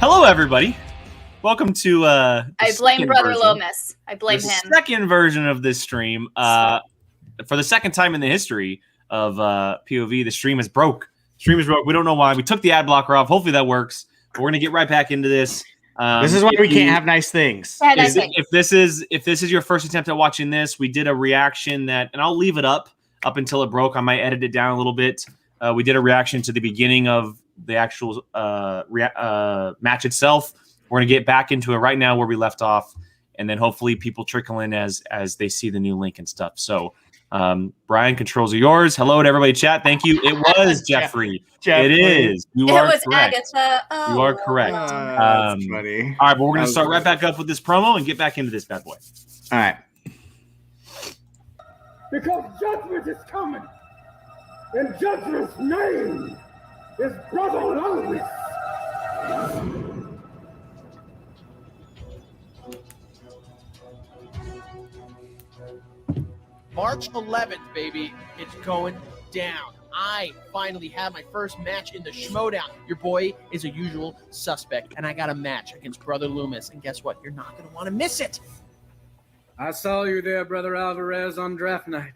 Hello, everybody. Welcome to I blame Brother Lomis. I blame him. Second version of this stream. For the second time in the history of POV, the stream is broke. We don't know why. We took the ad blocker off. Hopefully that works. But we're gonna get right back into this. This is why we can't have nice things. If this is your first attempt at watching this, we did a reaction and I'll leave it up until it broke. I might edit it down a little bit. We did a reaction to the beginning of the actual match itself. We're going to get back into it right now where we left off, and then hopefully people trickle in as they see the new link and stuff. So, Brian, controls are yours. Hello to everybody chat. Thank you. It was Jeffrey. It is. You are correct. Agatha. Oh. You are correct. That's funny. All right, but we're going to start right back up with this promo and get back into this bad boy. All right. Because judgment is coming. In judgment's name is Brother Lomis. March 11th, baby. It's going down. I finally have my first match in the Schmoedown. Your boy is a usual suspect, and I got a match against Brother Lomis. And guess what? You're not going to want to miss it. I saw you there, Brother Alvarez, on draft night.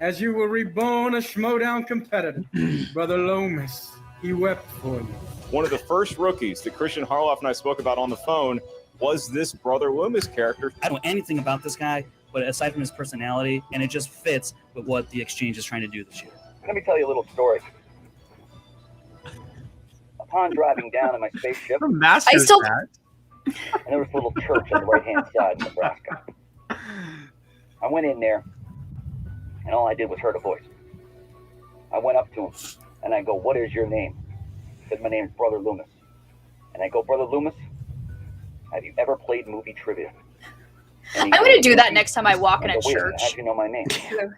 As you were reborn a Schmoedown competitor, Brother Lomis, he wept for you. One of the first rookies that Christian Harloff and I spoke about on the phone was this Brother Lomis character. I don't know anything about this guy, but aside from his personality, and it just fits with what the exchange is trying to do this year. Let me tell you a little story. Upon driving down in my spaceship, And there was a little church on the right-hand side in Nebraska. I went in there, and all I did was heard a voice. I went up to him, and I go, "What is your name?" He said, "My name's Brother Lomis." And I go, "Brother Lomis, have you ever played movie trivia?" I'm going to do that next time I walk in a church. How'd you know my name?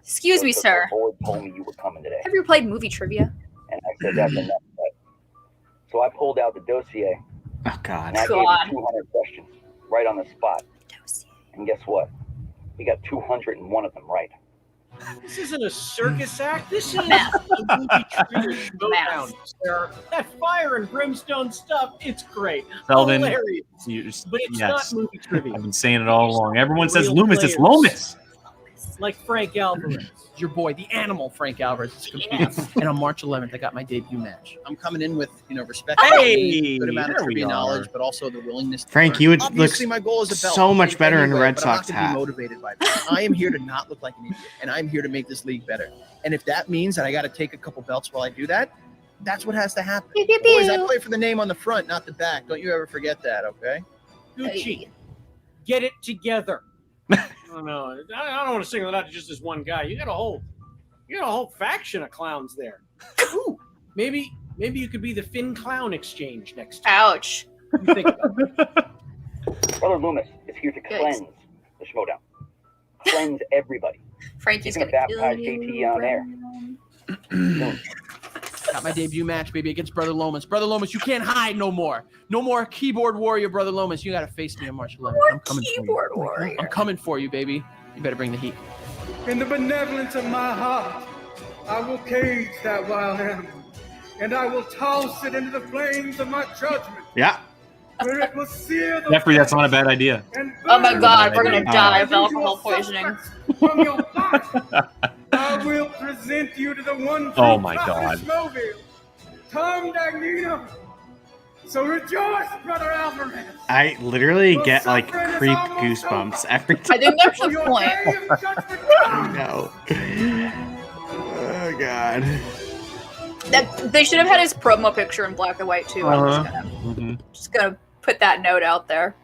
Excuse me, sir. The board told me you were coming today. Have you played movie trivia? And I said, "That's enough." So I pulled out the dossier. Oh, God. And I gave him 200 questions right on the spot. And guess what? We got 201 of them right. This isn't a circus act. This is a movie trivia Schmoedown, sir. That fire and brimstone stuff, it's great. Selden, hilarious. But it's not movie trivia. I've been saying it all along. Everyone says Loomis. It's Lomis. Like Frank Alvarez. Your boy, the animal Frank Alvarez, is competing. And on March 11th, I got my debut match. I'm coming in with, respect, good amount of trivia knowledge, but also the willingness to Frank, learn. you would look Obviously, my goal is a belt. so much better in a Red but Sox I'm not gonna hat. be motivated by that. I am here to not look like an idiot, and I'm here to make this league better. And if that means that I got to take a couple belts while I do that, that's what has to happen. Boys, I play for the name on the front, not the back. Don't you ever forget that, okay? Gucci, get it together. Oh, no, I don't want to single it out to just this one guy. You got a whole faction of clowns there. Ooh, maybe you could be the Finn Clown Exchange next time. Ouch. You think about it. Brother Lomis is here to cleanse the Schmoedown. Cleanse everybody. Frankie's going to baptize JT on air. Got my debut match, baby, against Brother Lomis. Brother Lomis, you can't hide no more. No more keyboard warrior, Brother Lomis. You got to face me on March 11th. I'm coming Keyboard for you. warrior. I'm coming for you, baby. You better bring the heat. In the benevolence of my heart, I will cage that wild animal, and I will toss it into the flames of my judgment. Yeah. Where it will sear the Jeffrey, that's not a bad idea. Oh my God, we're going to die of alcohol poisoning. From your body, I will present you to the one true Oh my prophet God. Schmoeville, Tom Dagnino. So rejoice, Brother Alvarez. I literally get like creep goosebumps every time. I think that's the point. I know. Oh, God. They should have had his promo picture in black and white too. I'm just gonna put that note out there.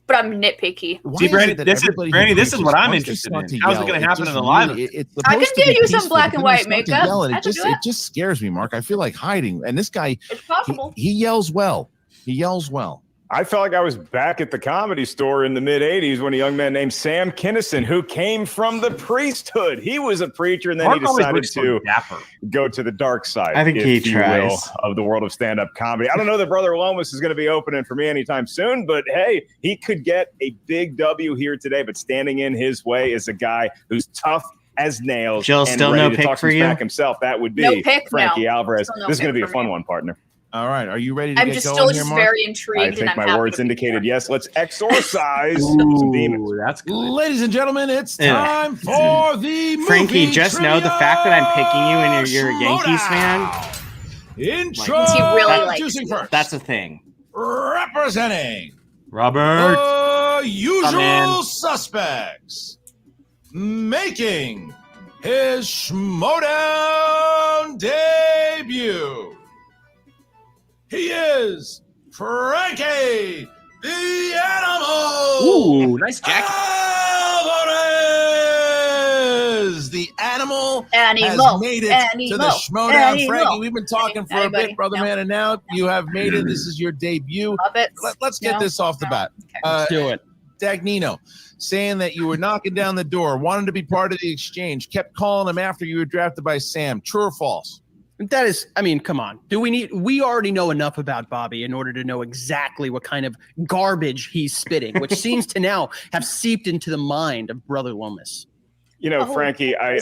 But I'm nitpicky. See, Brandy, this is what I'm interested in. How's it going to happen in the live? I can give you some black and white makeup. It just scares me, Mark. I feel like hiding. And this guy, it's possible. He yells well. He yells well. I felt like I was back at the Comedy Store in the mid-'80s when a young man named Sam Kinison, who came from the priesthood. He was a preacher, and then he decided to go to the dark side, I think he tries. of the world of stand-up comedy. I don't know that Brother Lomis is going to be opening for me anytime soon, but hey, he could get a big W here today. But standing in his way is a guy who's tough as nails. Jill, and still ready no to pick talk for some you? smack himself. That would be No pick, Frankie no. Alvarez. Still no This is going to pick be a for fun me. one, partner. All right. Are you ready to I'm get just going still here, just Mark? very I intrigued, and think I'm my happy words to be indicated here. yes. Let's exorcise some demons. Ooh, that's good. Ladies and gentlemen, it's Yeah. time for the Frankie, movie just know the fact that I'm picking you and you're a Yankees fan, Intro. He really likes Introducing you. first. that's a thing. Representing Robert. the usual man. suspects. Making his Schmoedown debut. He is Frankie the Animal. Ooh, nice jacket. Alvarez. The Animal has made it to the Schmoedown. Frankie, we've been talking for a bit, brother man, and now you have made it. This is your debut. Let's get this off the bat. Let's do it. Dagnino saying that you were knocking down the door, wanted to be part of the exchange, kept calling him after you were drafted by Sam. True or false? That is, I mean, come on. We already know enough about Bobby in order to know exactly what kind of garbage he's spitting, which seems to now have seeped into the mind of Brother Lomis. You know, Frankie, I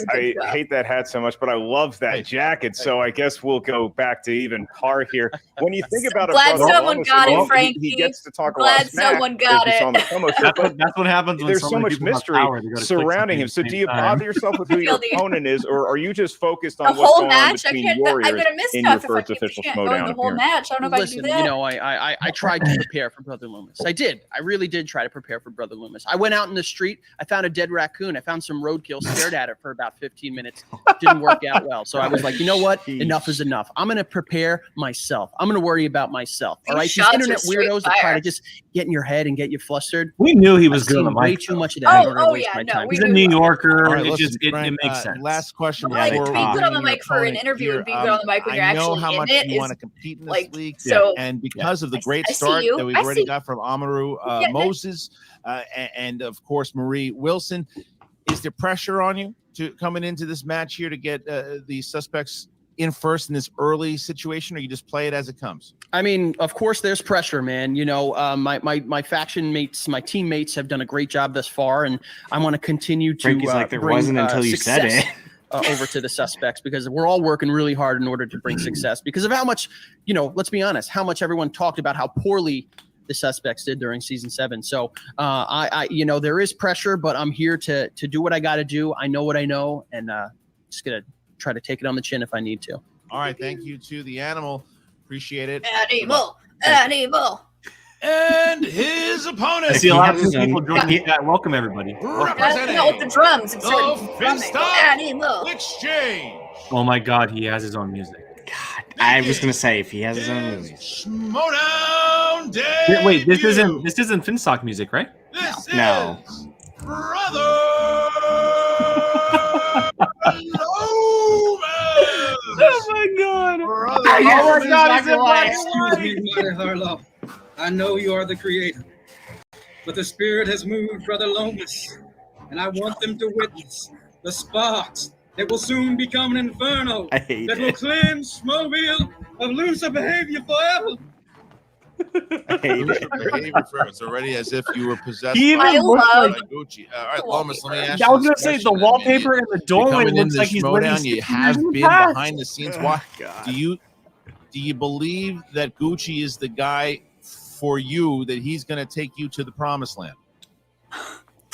hate that hat so much, but I love that jacket. So I guess we'll go back to even par here. When you think about it, Glad Brother someone Lomis, got it, well, Frankie. He gets to talk a lot Glad of smack someone got because he's it. on the promo show, but That's what happens when there's so many much people have mystery power. They gotta click surrounding him. something So at do the you same time. bother yourself with who your Feel the- opponent is, or are you just focused The on what's whole going on match? I'm between gonna Warriors miss in stuff your if I first keep official going the Schmoedown whole appearance? match. I don't know if Listen, I can do you that. know, I tried to prepare for Brother Loomis. I did. I really did try to prepare for Brother Loomis. I went out in the street. I found a dead raccoon. I found some roadkill, stared at it for about 15 minutes. Didn't work out well. So I was like, you know what? Enough is enough. I'm going to prepare myself. I'm going to worry about myself. All right. These shots are internet straight weirdos that try fire. to just get in your head and get you flustered. We knew he was I've good on seen the way mic. too much of that in order to waste my time. He's a New Yorker. All right, It listen, just it Frank, makes sense. Last question. Like, before being we good on the bring mic for an your interview and opponent being good on the mic when here, you're I know actually how in much it you is want to compete in this like league, so. and because of the great I see start you. that we've I already see- got from Amaru Yeah, Moses and of course Marie Wilson, is there pressure on you to coming into this match here to get the suspects in first in this early situation, or you just play it as it comes? I mean, of course, there's pressure, man. You know, my faction mates, my teammates have done a great job thus far, and I want to continue to Frankie's like, there bring, wasn't until you said success, it. over to the suspects, because we're all working really hard in order to bring success because of how much, you know, let's be honest, how much everyone talked about how poorly the suspects did during season 7. So I you know, there is pressure, but I'm here to do what I got to do. I know what I know, and just going to try to take it on the chin if I need to. All right, thank you to the Animal. Appreciate it. Animal. And his opponent. I see a lot of people joining the chat. Welcome, everybody. Representing Not with the drums. It's the drumming. Finstock Animal. Exchange. Oh my God, he has his own music. I was gonna say if he has his own music. Schmoedown debut. Wait, this isn't Finstock music, right? This No. is Brother Lomis. Oh my God! Brother Oh my Lomis. God! He's in black. Excuse me, Mother Harlow. I know you are the creator, but the spirit has moved Brother Lomis, and I want them to witness the sparks that will soon become an inferno I hate that will it. cleanse Schmoeville of looser behavior forever. I hate it. It's already as if you were possessed He by even looks like Gucci. All right, Lomis, let me ask I you was this gonna say the question. wallpaper in the doorway Coming looks into like he's living Schmoedown, you 60 have years in the been past. behind the scenes. Why do you believe that Gucci is the guy for you, that he's going to take you to the promised land?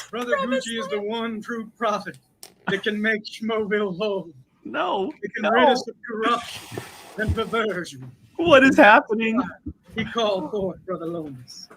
Brother Gucci is the one true prophet that can make Schmoeville whole. No, He can rid us of corruption and perversion. what is happening? He called forth Brother Lomis.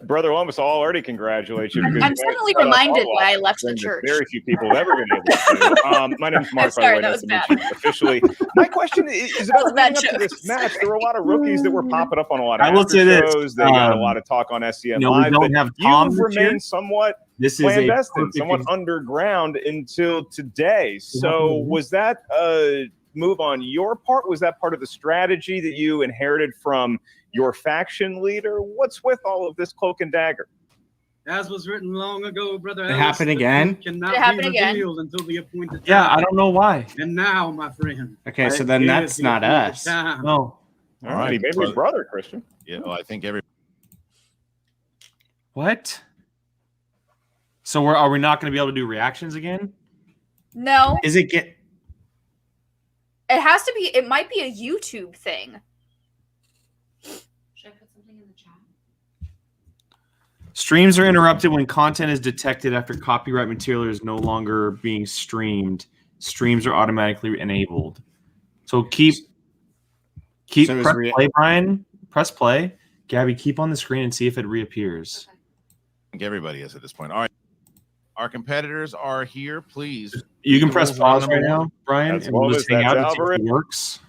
Brother Lomis, I'll already congratulate you. because I'm you suddenly got off reminded all why I off, left the something that church. Very few people have ever been able to do. My name's Mark, by Sorry, the way. that Nice was to bad. meet you officially. My question is That was about a bad leading up to joke. this match. There were a lot of rookies that were popping up on a lot of I will say this, shows. They got a lot of talk on SCN we Live. don't but have Tom you've this year. remained somewhat This is a clandestine, perfect somewhat underground until today. So was that a move on your part? Was that part of the strategy that you inherited from your faction leader? What's with all of this cloak and dagger? As was written long ago, Brother It Ellis, happened the again? truth cannot It happened be again. revealed until the appointed Yeah, time. I don't know why. And now, my friend. Okay, so it then is that's the not appointed us. time. No. All right, he made his brother, Christian. Yeah, well, I think every What? So are we not going to be able to do reactions again? No, Is it get? it has to be. It might be a YouTube thing. Should I put something in the chat? Streams are interrupted when content is detected after copyright material is no longer being streamed. Streams are automatically enabled. So keep So press play, Brian. Press play. Gabby, keep on the screen and see if it reappears. I think everybody is at this point. All right. Our competitors are here. Please. You can press pause right now, Brian, That's and we'll just hang out and see if Alvarez. it works.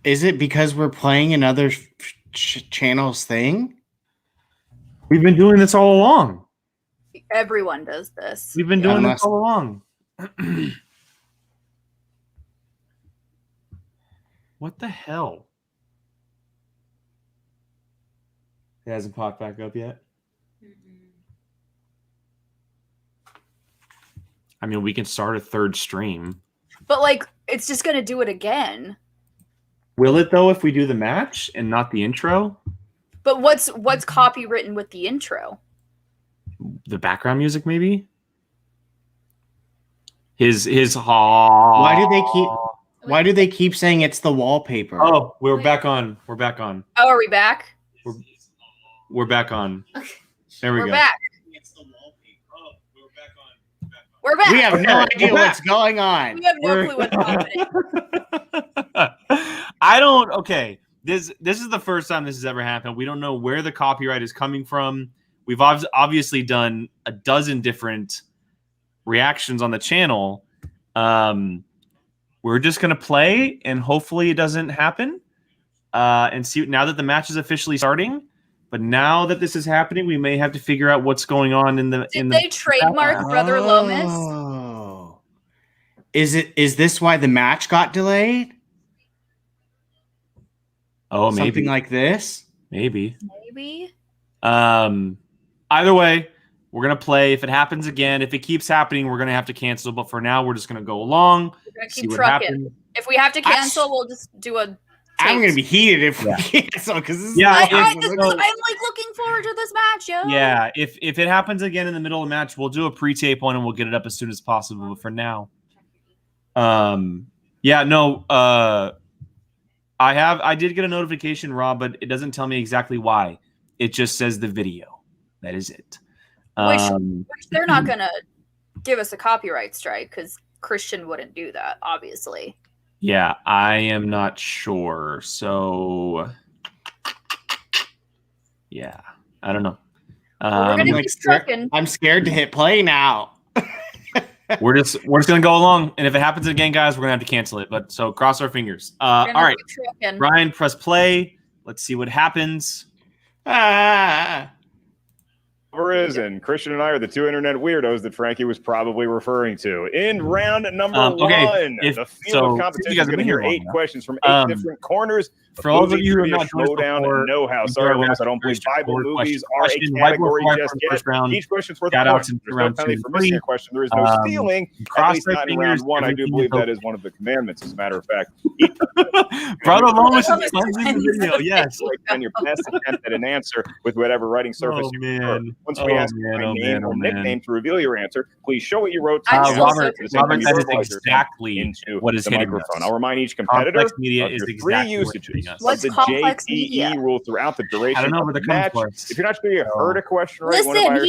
Is it because we're playing another channel's thing? We've been doing this all along. Everyone does this. We've been doing this all along. What the hell? It hasn't popped back up yet. I mean, we can start a third stream. But like, it's just gonna do it again. Will it though if we do the match and not the intro? But what's copywritten with the intro? The background music, maybe. His haw. Why do they keep saying it's the wallpaper? Oh, we're back on. We're back on. Oh, are we back? We're back on. There we We're go. back. We're back. We have no idea what's going on. We have no clue what's happening. I don't. Okay, this is the first time this has ever happened. We don't know where the copyright is coming from. We've obviously done a dozen different reactions on the channel. We're just gonna play, and hopefully it doesn't happen. And see now that the match is officially starting. But now that this is happening, we may have to figure out what's going on in the. Did they trademark Brother Lomis? Oh, is this why the match got delayed? Oh, maybe something like this. Maybe. Either way, we're gonna play. If it happens again, if it keeps happening, we're gonna have to cancel. But for now, we're just gonna go along. We're gonna see keep what trucking. happens. If we have to cancel, we'll just do a. I'm gonna be heated if we cancel because this is I'm like looking forward to this match, yo. Yeah, if it happens again in the middle of the match, we'll do a pre-tape one and we'll get it up as soon as possible. But for now, yeah, no, I did get a notification, Rob, but it doesn't tell me exactly why. It just says the video. That is it. Which they're not gonna give us a copyright strike because Christian wouldn't do that, obviously. Yeah, I am not sure. So, yeah, I don't know. I'm scared to hit play now. we're just gonna go along, and if it happens again, guys, we're gonna have to cancel it. But so cross our fingers. All right, Ryan, press play. Let's see what happens. Alvarez and Christian and I are the two internet weirdos that Frankie was probably referring to. In round number one, the field of competition is going to hear 8 questions from 8 different corners. For all of you who have not Schmoedown know-how. Sorry, Lomis, I don't believe Bible movies are a category just yet. Each question's worth a point. There's no penalty for missing a question. There is no stealing. At least not in round one. I do believe that is one of the commandments, as a matter of fact. Brother Lomis is cleansing the video, yes. And your best attempt at an answer with whatever writing surface you prefer. Once we ask my name or nickname to reveal your answer, please show what you wrote. Robert, that is exactly what is hitting microphone. I'll remind each competitor of your 3 usages of the JTE rule throughout the duration of the match. If you're not sure you heard a question right, one of our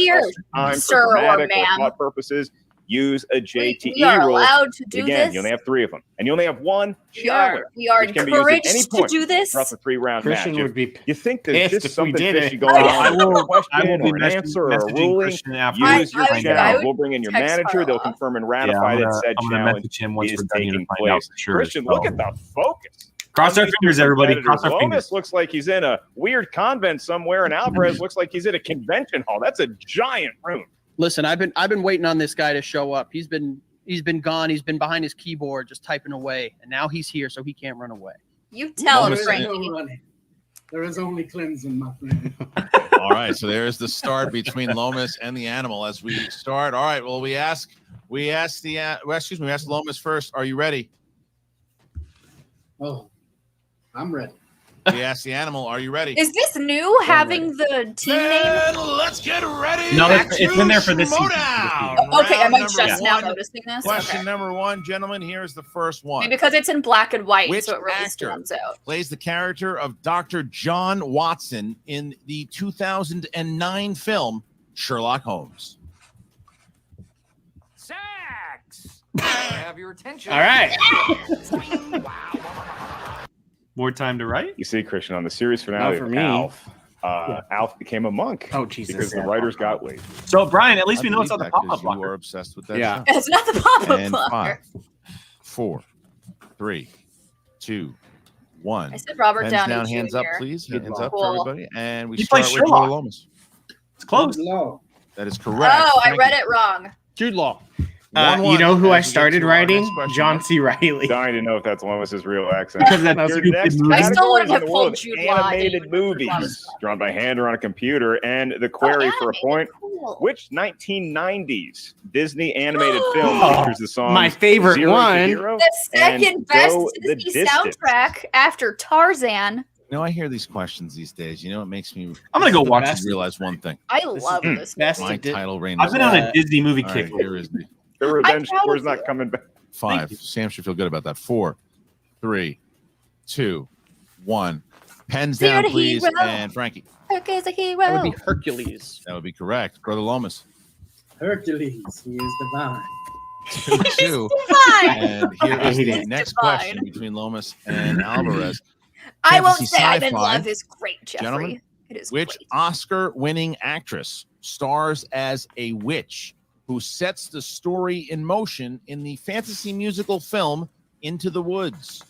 time for dramatic or thought purposes, use a JTE we are rule. allowed to do Again, this. you only have 3 of them, and you only have 1 We are encouraged to do this. throughout the 3-round Christian match. would be You think there's just something fishy it. going on? I will Question be or an answer or a messaging ruling. Christian after. Use your I channel. We'll bring in your text manager. They'll Carla. confirm and ratify that said I'm gonna challenge message him once is we're done here to taking find out place. for sure. Christian, look at the focus. Cross our fingers, everybody. Cross our fingers. Lomis looks like he's in a weird convent somewhere, and Alvarez looks like he's at a convention hall. That's a giant room. Listen, I've been waiting on this guy to show up. He's been gone. He's been behind his keyboard just typing away, and now he's here, so he can't run away. You tell him, Lomis- Frankie. There is only cleansing, my friend. All right, so there's the start between Lomis and the animal as we start. All right, well, we ask Lomis first. Are you ready? Oh, I'm ready. We asked the animal, "Are you ready?" Is this new having the team name? Let's get ready. No, it's been there for this season. Schmoedown. Okay, am I Round just number now one. noticing this? Question Okay. number one, gentlemen. Here is the first one. Maybe because it's in black and white, Which so it really actor stands out. plays the character of Dr. John Watson in the 2009 film Sherlock Holmes? Sex. Have your attention. All right. More time to write? You see, Christian, on the series finale Not for of me. Alf, Alf became a monk. Oh, Jesus. Because the writers got late. So, Brian, at least I we know it's on believe the that 'cause pop-up you blocker. are obsessed with that Yeah. show. It's not the pop-up And blocker. 5, 4, 3, 2, 1. I said Robert Pens Downey down, hands up, Jr. please. Good Hands luck. up Cool. for everybody. And we He start plays with Sherlock. Lomis. It's close. Low. That is correct. Oh, I Frankie. read it wrong. Jude Law. 1-1 you know who I as we get started to our writing? next question. John C. Riley. Dying to know if that's Lomis's real accent. Because that's That's Your a good next movie. I still category wouldn't is in have the world pulled of Jude Law. animated movies drawn by hand or on a computer. And the query for a point: Cool. which 1990s Disney animated film Oh, features the song my favorite Zero to one. Hero The and second best Go the Disney Distance? soundtrack after Tarzan. You know, I hear these questions these days. You know, it makes me. I'm gonna go watch just this. realize one thing. I This love is this. best My it did- title reign. I've is been on a set. Disney movie All kick. right, here is the The Revenge proud Tour of is not you. coming back. 5. Sam should feel good about that. 4, 3, 2, 1. Pens Zero down, to please. hero. And Frankie. Hook is a hero. That would be Hercules. That would be correct. Brother Lomis. Hercules, he is divine. 2-2. Fine. And here is the He's next divine. question between Lomis and Alvarez. I won't Fantasy say I'm in sci-fi. love is great, Jeffrey. Gentlemen, It is Which great. Oscar-winning actress stars as a witch who sets the story in motion in the fantasy musical film Into the Woods?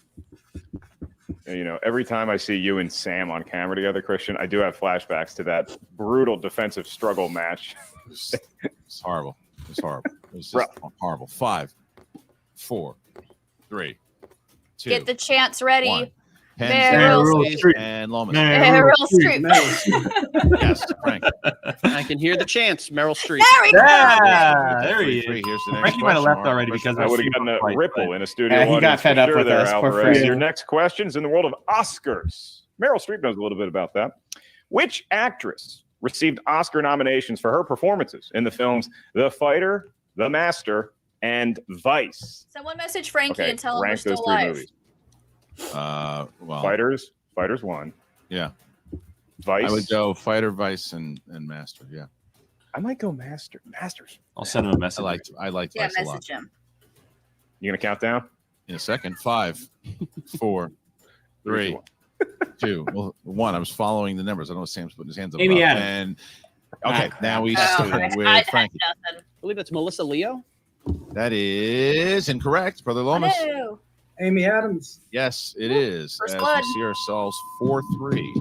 And, you know, every time I see you and Sam on camera together, Christian, I do have flashbacks to that brutal defensive struggle match. It's horrible. It's horrible. It was just horrible. 5, 4, 3, 2, Get the chants ready. 1. Pens Meryl down, Streep. please, and Lomis. Meryl Streep. Meryl. Yes, Frank. I can hear the chants. Meryl Streep. There we go. Yeah, there he 3-3. is. Here's the next Frankie might have question. left already because I would have super gotten a fight, ripple but- in a studio. Yeah, he got audience fed for up sure with there, us. Poor Alvarez. Frank. Your next question's in the world of Oscars. Meryl Streep knows a little bit about that. Which actress received Oscar nominations for her performances in the films The Fighter, The Master, and Vice? Someone message Frankie Okay, and tell him we're rank still those three alive. movies. Well, Fighters 1. yeah. Vice. I would go Fighter, Vice, and Master. Yeah. I might go Masters. I'll send him a message. I liked Yeah, Vice a lot. message him. You gonna count down? In a second. 5, 4, 3, 2. Well, 1. I was following the numbers. I don't know what Sam's putting his hands up. Amy about. Adams. And okay, now we Oh, start I with had Frankie. nothing. I believe that's Melissa Leo. That is incorrect, Brother Lomis. No. Amy Adams. Yes, it is. First As blood. we see ourselves 4-3.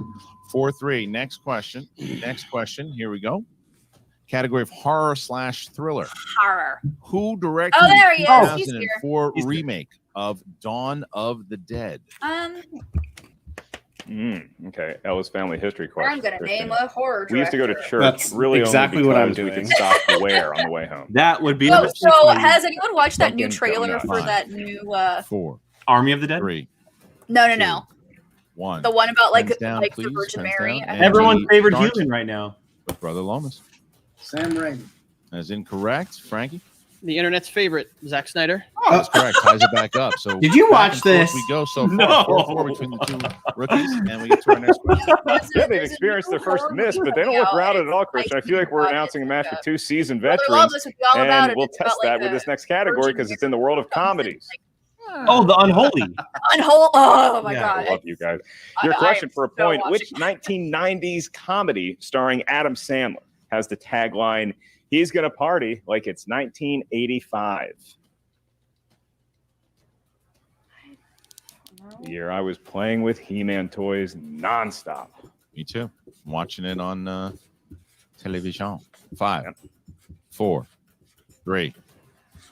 4-3. Next question. Next question. Here we go. Category of horror/thriller. Horror. Who directed Oh, there he the is. He's here. 2004 remake of Dawn of the Dead? Okay, Ellis family history question. I'm gonna Christian. name a horror We used to go to director. church. That's really exactly only what I'm because we doing. could stop where on the way home. That would be Oh, the so has anyone watched that new Dunkin' trailer Donuts. for that new 4, Army of the Dead. 3, no. 1. The one about like Pens down, the please. Virgin Pens Mary. down. I And Everyone's we favorite start human right now. with Brother Lomis. Sam Raimi. That is incorrect. Frankie? The internet's favorite, Zack Snyder. That's correct. Ties it back up. So Did you back watch and forth this? We go so far. No. 4-4 between the two rookies, and we get to our next question. Yeah, they've experienced their first miss, but they don't look routed at all, Christian. I feel like we're announcing a match with two seasoned veterans, and we'll test that with this next category because it's in the world of comedies. Oh, the Unholy. Oh my Yeah, god. I love you guys. Your question for a point: which 1990s comedy starring Adam Sandler has the tagline, "He's gonna party like it's 1985"? The year I was playing with He-Man toys nonstop. Me too. I'm watching it on television. 5, 4, 3,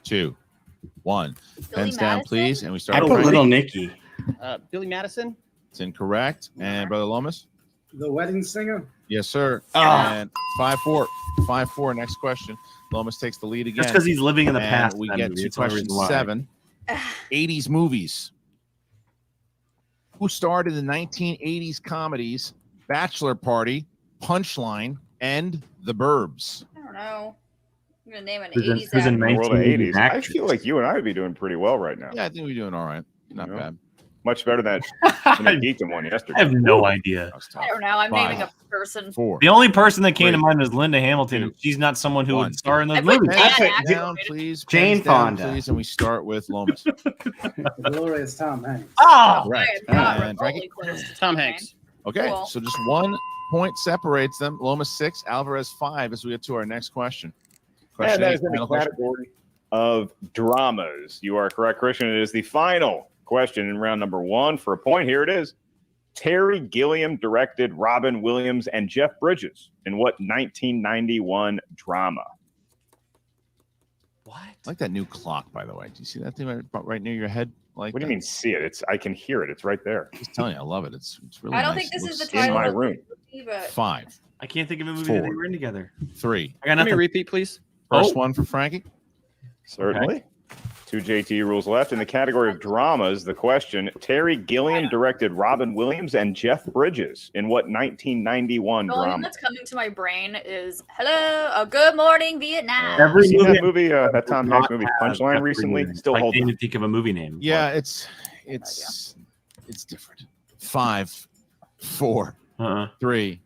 2, 1. Pens down, Madison? please. And we I start put with Little Frankie. Nicky. Billy Madison. It's incorrect. And Brother Lomis? The Wedding Singer. Yes, sir. Oh. And 5-4. 5-4. Next question. Lomis takes the lead again. Just because he's living in the And past. we that get movie. to It's the only question reason why. 7. 80s movies. who starred in the 1980s comedies Bachelor Party, Punchline, and The Burbs? I don't know. I'm gonna name an Who's in- 80s who's in actor. In the world of 1980s 80s. I actress. feel like you and I would be doing pretty well right now. Yeah, I think we're doing all right. Not bad. Much better than the I Geekdom one yesterday. have no idea. That was tough. I don't know. I'm 5, naming a person. 4. The only person that came to Three, mind was Linda Hamilton, and 2, she's not someone who 1. would star in those I put movies. Dan That's it. Aykroyd. Down, please. Jane Pens down, Fonda. please, and we start with Lomis. The glorious Tom Hanks. Oh, Correct. I am not And Frankie? remotely close to Tom Tom Hanks. Okay, Cool. so just 1 point separates them. Lomis 6, Alvarez 5 as we get to our next question. And that A, is in the final question. category of dramas. You are correct, Christian. It is the final question in round number 1 for a point. Here it is. Terry Gilliam directed Robin Williams and Jeff Bridges in what 1991 drama? what? I like that new clock, by the way. Do you see that thing right near your head? Like, What do you mean see it? I can hear it. It's right there. Just telling you, I love it. It's really I don't nice. think this It is the looks in title my of the room. movie, but 5, I can't think of a movie that they 4, were in together. 3. I got Let me nothing. repeat, please. First Oh. one for Frankie. Certainly. 2 JT rules left. In the category of dramas, the question, Terry Gilliam directed Robin Williams and Jeff Bridges in what 1991 the only thing drama? that's coming to my brain is "Hello, Good Morning, Vietnam." Every You seen movie that movie, that Tom Hanks movie, Not have Punchline, Jeff recently? Bridges. Still I holds can't up. even think of a movie name. Yeah, it's different. 5, 4, Uh-uh. 3,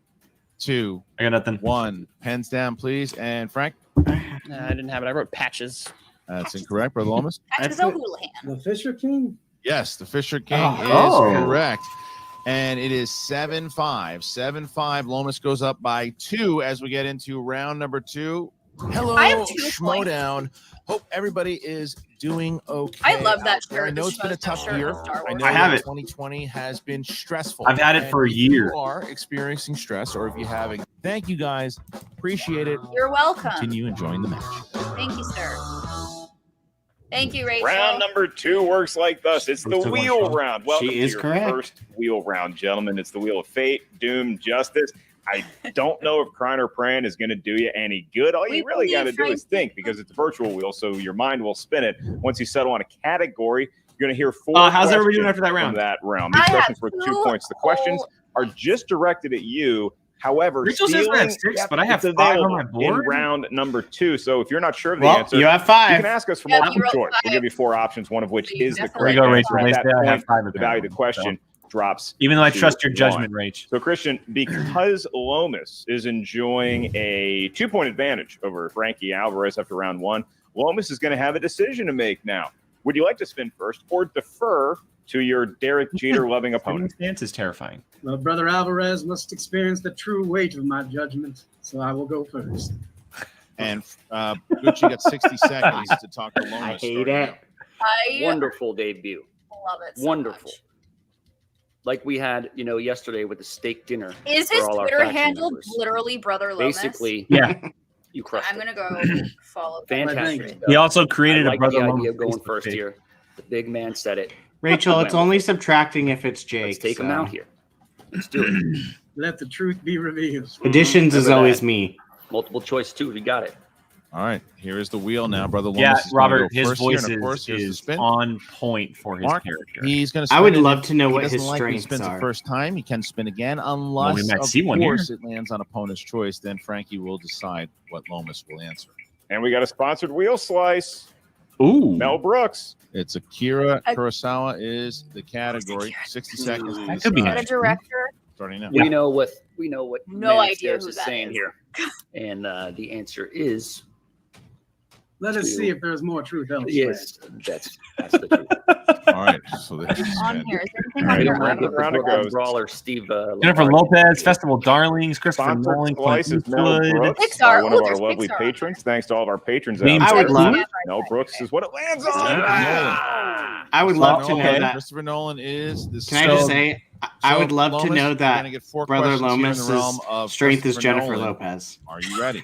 2, I got nothing. 1. Pens down, please. And Frank, I didn't have it. I wrote patches. that's incorrect, Brother Lomis. Patches That's it. O'Houlihan. The Fisher King? Yes, the Fisher King Oh. is correct. And it is 7-5. 7-5. Lomis goes up by 2 as we get into round number 2. Hello, I have 2 Schmoedown. Hope everybody is doing okay. I love that out there. I shirt, know the it's been a Schmoedown tough shirt year. of Star I Wars. know I have that it. 2020 has been stressful. I've had it And for if years. you are experiencing stress, or if you're having, thank you guys. Appreciate it. You're welcome. Continue enjoying the match. Thank you, sir. Thank you, Rachel. Round number 2 works like this. It's the What's the wheel one, Sean? round. Welcome She to is your correct. first wheel round, gentlemen. It's the wheel of fate, doom, justice. I don't know if crying or praying is going to do you any good. All We you really got to believe do is think, because it's a virtual wheel, so your mind will spin it. Once you settle on a category, you're going to hear 4 How's everybody doing questions after that round? from that round. These I have questions were 2 2 points. The questions are just directed at you. However, Rachel says I have stealing- 6, but I have it's 5 on my available in board. round number 2. So if you're not sure of the Well, answer, you have you 5. can ask us for Yeah, multiple you wrote choice. We'll 5. give you 4 options, one of which So you is the definitely There you correct go, answer. Rachel. At They that say I have point, 5 of the them. value of the question drops. Even though I to trust your 1. judgment, Rach. So, Christian, because Lomis is enjoying a 2-point advantage over Frankie Alvarez after round 1, Lomis is going to have a decision to make now. Would you like to spin first or defer to your Derek Jeter-loving opponent? Stance is terrifying. Well, Brother Alvarez must experience the true weight of my judgment, so I will go first. And Gucci got 60 seconds to talk to Lomis. I hate starting it. now. I Wonderful debut. love it so Wonderful. much. Like we had, yesterday with the steak dinner. Is for his all our Twitter faction handle members. literally Brother Lomis? Basically, Yeah. you crushed I'm it. gonna go follow. Fantastic. Thank stuff. He also created I a like brother the Lomis idea of going Facebook first page. here. The big man said it. Rachel, it's only subtracting if it's Jake. Let's take him so. out here. Let's do it. Let the truth be revealed. Additions is Remember always that. me. Multiple choice too. We got it. All right, here is the wheel now, Brother Lomis. Yeah, is gonna Robert, go his first here, voice and of course, here's the is spin. on point for his Mark, character. he's going to. I would spin, and love if to know he what doesn't his like when he strengths spins are. the first time, he can spin again, Well, unless we might of see one here. course it lands on opponent's choice. Then Frankie will decide what Lomis will answer. And we got a sponsored wheel slice. Ooh. Mel Brooks. It's Akira Kurosawa is the category. 60 seconds. to That could be decide. Is that a director? Starting now. We know what No man idea upstairs who is that saying is. here, and the answer is Let us see if there's more truth elsewhere. yes. That's the truth. All right. So this is On here. Is anything All on right, your round own? round it goes. Brawler Steve. Jennifer Lombardi. Lopez, Festival Darlings, Christopher Sponsored Nolan, slice Clint is Mel Eastwood. Brooks, Pixar. one Ooh, of our there's lovely Pixar on patrons. Thanks to all of our patrons. James I would Cameron. love. Yeah, Mel Brooks is what it lands on. I would love to know Nolan, that. Christopher Nolan is the. Can I just say, I would love to Lomis, know you're that gonna get 4 Brother questions here in the Lomis's realm of strength is Christopher Jennifer Nolan. Lopez. Are you ready?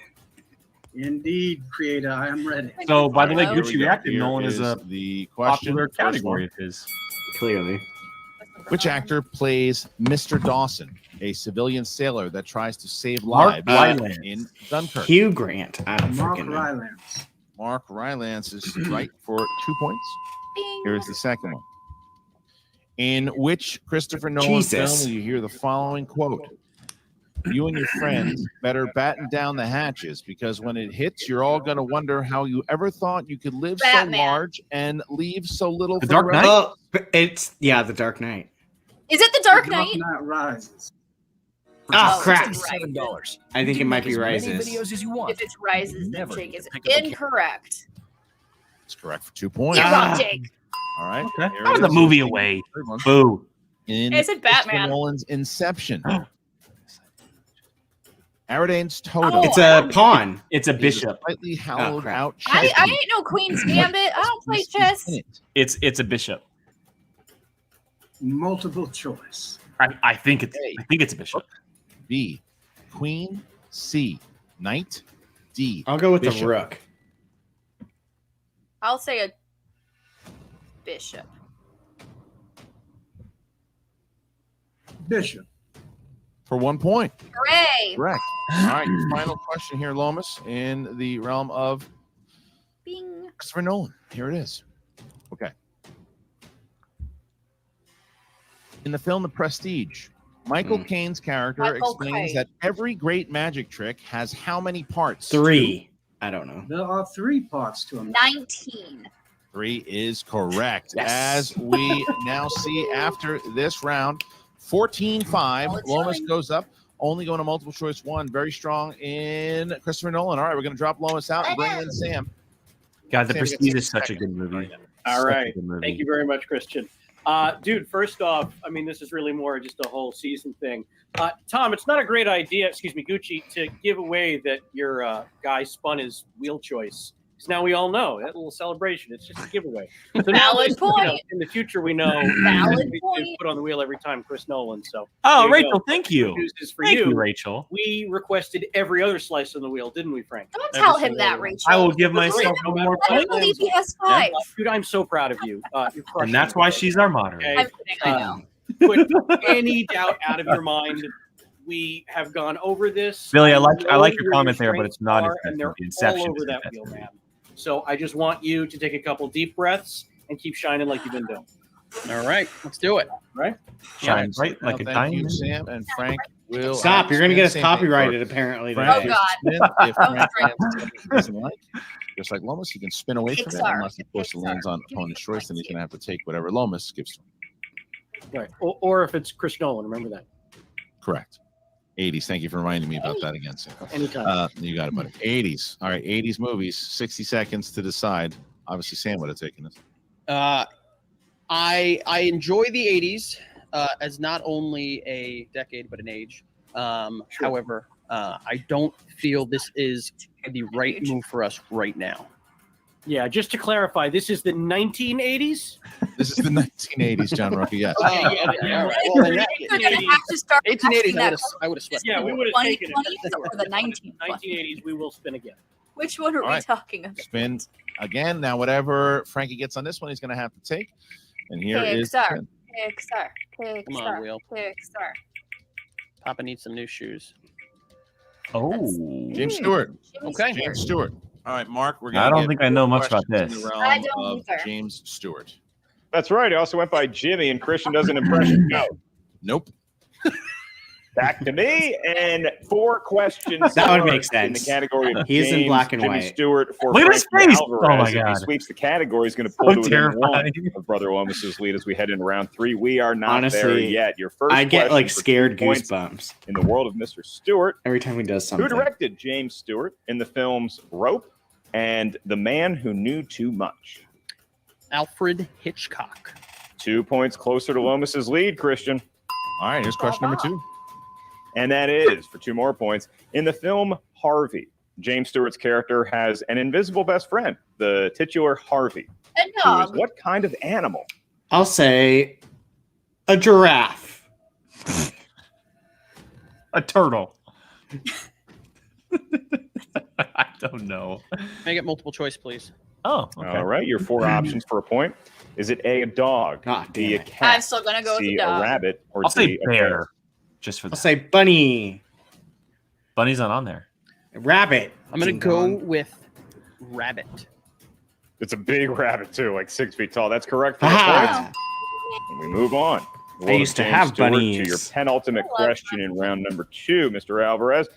Indeed, Creator, I am ready. So, by the way, Here we Gucci go. reacted. Here Nolan is a the question. popular First one. category of his. Clearly. Which actor plays Mr. Dawson, a civilian sailor that tries to save Mark lives Rylance. in Dunkirk? Hugh Grant. I don't Mark freaking know. Rylance. Mark Rylance is right for 2 points. Bing. Here's the second one. In which Christopher Nolan film will you hear the following quote? You and your friends better batten down the hatches because when it hits, you're all going to wonder how you ever thought you could live so large and leave so little for the Dark rest. Knight? Oh, it's The Dark Knight. Is it The Dark Knight? Dark Knight Rises. Oh, crap. $7. I think it might be Rises. If it's Rises, then Jake is incorrect. It's correct for 2 points. You're wrong, Jake. All right. Okay. That was a movie away. Boo. I said Batman. Nolan's Inception. Aradane's totem. It's a pawn. It's a bishop. Slightly hollowed out. I ain't no Queen's Gambit. I don't play chess. It's a bishop. Multiple choice. I think it's a bishop. B, Queen. C, Knight. D. I'll go with bishop. the rook. I'll say a bishop. Bishop. For 1 point. Hooray! Correct. All right, your final question here, Lomis, in the realm of Bing. Christopher Nolan. Here it is. Okay. In the film The Prestige, Michael Caine's character explains that every great magic trick has how many parts? 3. I don't know. There are 3 parts to a 19. 3 is correct. Yes. As we now see after this round, 14-5. Lomis goes up. Only going to multiple choice 1. Very strong in Christopher Nolan. All right, we're going to drop Lomis out and bring in Sam. God, The Sam Prestige gets is such a good movie. All Such a right. good movie. Thank you very much, Christian. Dude, first off, I mean, this is really more just a whole season thing. Tom, it's not a great idea, Gucci, to give away that your guy spun his wheel choice. Because now we all know that little celebration. It's just a giveaway. So Valid point. In the future, we know Valid we point. put on the wheel every time Chris Nolan. So Oh, there you Rachel, go. thank you. Good news is for Thank you, you, Rachel. We requested every other slice on the wheel, didn't we, Frank? Don't tell him that, Rachel. I will give myself No one matter more I don't point. believe he has 5. Dude, I'm so proud of you. You're crushing And that's it. why she's our moderator. Okay? I'm kidding, I know. Put any doubt out of your mind. We have gone over this. Billy, I like know your where comment there, strengths but it's not are, and they're Inception. all over is that the best wheel, movie. man. So I just want you to take a couple deep breaths and keep shining like you've been doing. All right, let's do it. Right? Shine bright like a Thank you, diamond. Sam and Frank. Will Stop. You're going to get us Same thing copyrighted for apparently Frank today. Oh, Smith. If Frank doesn't like, just like Lomis, he can spin away from it Pixar. unless, of course, it lands on opponent's choice, then he's going to have to take whatever Lomis gives to him. Right. Or if it's Chris Nolan, remember that. Correct. 80s. Thank you for reminding me about that again, Sam. Anytime. You got it, buddy. 80s. All right, 80s movies. 60 seconds to decide. Obviously, Sam would have taken this. I enjoy the 80s as not only a decade but an age. However, I don't feel this is the right move for us right now. Yeah, just to clarify, this is the 1980s? This is the 1980s, John Rocky. Yes. All right. Well, then that- You're going to have to start 1880s, I would have swept. Yeah, we would have taken it. 2020s or the 1920s. 1980s, we will spin again. Which one are All we right. talking about? Spin again. Now, whatever Frankie gets on this one, he's going to have to take. And here is the Pixar. spin. Pixar. Come on, Will. Pixar. Papa needs some new shoes. Oh. James Stewart. Okay. James Stewart. All right, Mark. We're going I don't think I know much about questions this. in the I realm don't of either. James Stewart. That's right. He also went by Jimmy, and Christian does an impression. No. Nope. Back to me, and 4 questions. That would make in the sense. category of He is in James, black and Jimmy white. Stewart for Look at his Frankie face. Alvarez. Oh my If God. he sweeps the category, he's going to So pull to within terrifying. 1 of Brother Lomis's lead as we head into round 3. We are not Honestly, there yet. Your first I get question like for scared 2 points goosebumps in the world of Mr. Stewart. every time he does Who something. directed James Stewart in the films Rope and The Man Who Knew Too Much? Alfred Hitchcock. 2 points closer to Lomis's lead, Christian. All right, here's question number 2. And that is, for 2 more points, in the film Harvey, James Stewart's character has an invisible best friend, the titular Harvey. A Who is dog. what kind of animal? I'll say a giraffe. A turtle. I don't know. Make it multiple choice, please. Oh, okay. All right, your 4 options for a point. Is it A, a dog, Ah, B, a damn it. cat, I'm still going to go with C, the a dog. rabbit, or I'll say D, a bear. Just for I'll that. say bunny. Bunny's not on there. Rabbit. I'm going Ding to go dong. with rabbit. It's a big rabbit, too, like 6 feet tall. That's correct for the Ah, points. And we move on. I used to have bunnies. To your penultimate question in round number 2, Mr. Alvarez.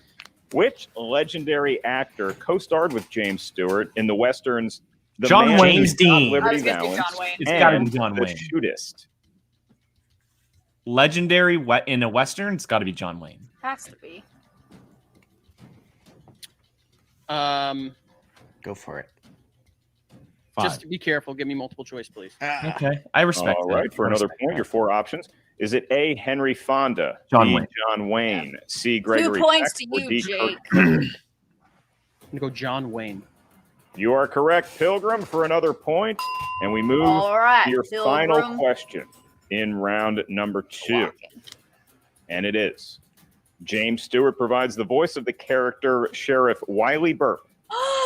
Which legendary actor co-starred with James Stewart in the westerns The John Man Wayne. Who James Shot Dean. Liberty I was gonna say Valance, John Wayne. It's gotta and be John The Wayne. Shootist? Legendary in a western, it's got to be John Wayne. Has to be. Go for it. Just be careful. Give me multiple choice, please. Okay, I respect. All right, for another point, your 4 options. Is it A, Henry Fonda, John B, Wayne. John Wayne, C, Gregory 2 points Peck, to or you, D, Jake. Kurt Cobain? I'm gonna go John Wayne. You are correct, Pilgrim, for another point. And we move All right, to your Pilgrim. final question in round number 2. And it is James Stewart provides the voice of the character Sheriff Wiley Burke.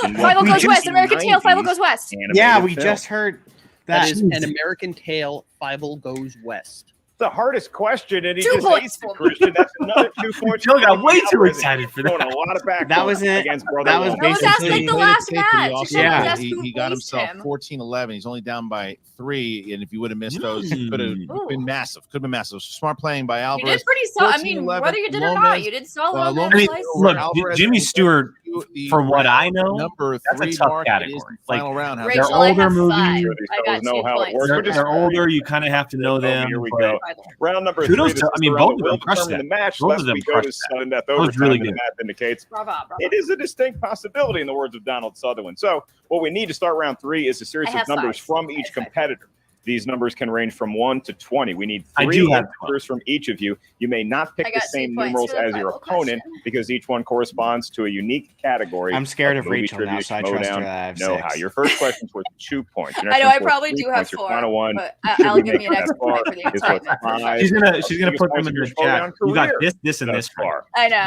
in Five what Goes West. American Tail. 1990s Five Goes West. animated Yeah, we film. just heard That that. is an American Tale. Fievel Goes West. The hardest question, and he 2 just points aced it, for me. Christian. That's another 2 points. Joe got for way Frankie too Alvarez. excited for Throwing that. a lot of back That was it. against Brother That was Long. That was basically- asked like the last match. He Except Yeah. he asked he who got faced himself him. 14-11. He's only down by 3, and if you would have missed those, it could have Ooh. been massive. Could have been massive. Smart playing by You Alvarez. did pretty solid. I mean, 14-11, whether you did or not, Lomis, you did solid on Lomis that I mean, slice. look, Alvarez Jimmy and Stewart, the from what I know, number that's a 3 tough mark category. is the Like, final round. How's they're that? Rachel, I older have movies. 5. Sure these I got fellas know 2 how it points. works. They're, We're just they're older. You kind of have to know them. Here we but go. Round number Kudos 3. to- I mean, the both round of that them will crushed determine that. the match. Both of Lest them we go crushed to that. sudden death That was overtime, really and the good. math indicates Bravo, bravo. it is a distinct possibility, in the words of Donald Sutherland. So what we need to start round 3 is a series I of have numbers 5. from I each have 5. competitor. These numbers can range from 1 to 20. We need I 3 do have numbers from each of you. You may not pick I the got 2 same points numerals for the as your final opponent question. because each one corresponds to a unique category. I'm scared of movie Rachel now, trivia, so I trust her Schmoedown, that I have know 6. how. Your first question's worth 2 points. Your I next know. one's I worth probably 3 do have points. Your 4, final one but should I'll we give make me an it extra that far, point for the is worth excitement. 5. She's gonna Biggest put them points in of the your chat. Schmoedown You got career this, and thus this. far. I know.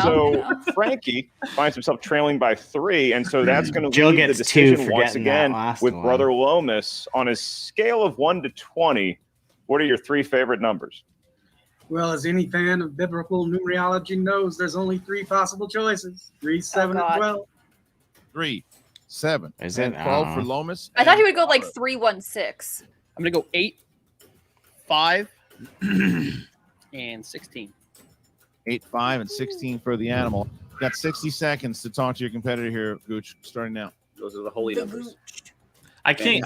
So Frankie finds himself trailing by 3, and so that's going to Jill leave the gets 2 decision for once getting that again last with one. Brother Lomis. On a scale of 1 to 20, what are your 3 favorite numbers? Well, as any fan of biblical numerology knows, there's only 3 possible choices: 3, 7, God. and 12. 3, 7, Is and it? 12 for Lomis. I thought and he would go like Alvarez. 3-1-6. I'm gonna go 8, 5, and 16. 8, 5, and 16 for the animal. Got 60 seconds to talk to your competitor here, Gooch, starting now. Those are the holy numbers. I can't.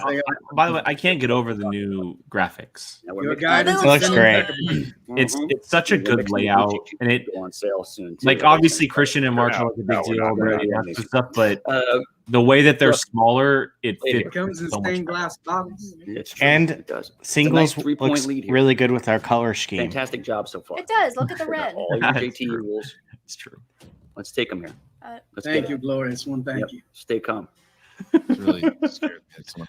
By the way, I can't get over the new graphics. Now we're Your mixing guidance It looks has been great. impeccable. It's such a We're good mixing the layout, Gucci and it go on sale soon. too. like obviously Christian and Mark are like a big No, we're deal. not They're ready like yet. and stuff, but Uh, the way that they're look, smaller, it wait fits It comes in so much stained better. glass bottles. it's true. And It does. Singles It's a nice 3-point looks lead here. really good with our color scheme. Fantastic job so far. It does. Look at the We got red. all your That's JT true. rules. It's true. Let's take them here. Let's Thank get you, it. glorious one. Thank Yep. you. Stay calm. It's really scared that someone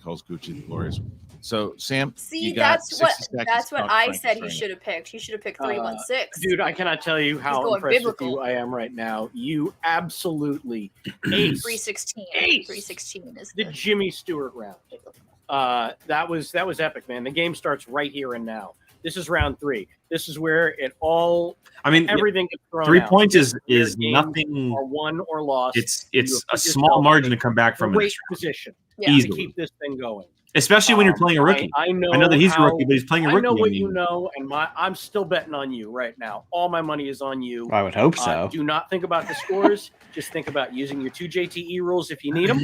calls Gucci the glorious. So, Sam, See, you got that's what 60 seconds that's to what talk to I Frankie said he String. should have picked. He should have picked 3-1-6. Dude, I cannot tell you how going impressed with biblical. you I am right now. You absolutely aced 3-16. Ace. 3-16 is the the Jimmy Stewart round. That was epic, man. The game starts right here and now. This is round 3. This is where it all I mean, everything gets thrown 3 out. points is Your games nothing. Are won or lost. It's You a put small yourself margin in to come back from great it, position Yeah. to easily. keep this thing going. Especially when you're playing a rookie. I know. I know that he's a how- rookie, but he's playing a I rookie. know what I you mean, know, and I'm still betting on you right now. All my money is on you. I would hope so. Do not think about the scores. Just think about using your 2 JTE rules if you need them,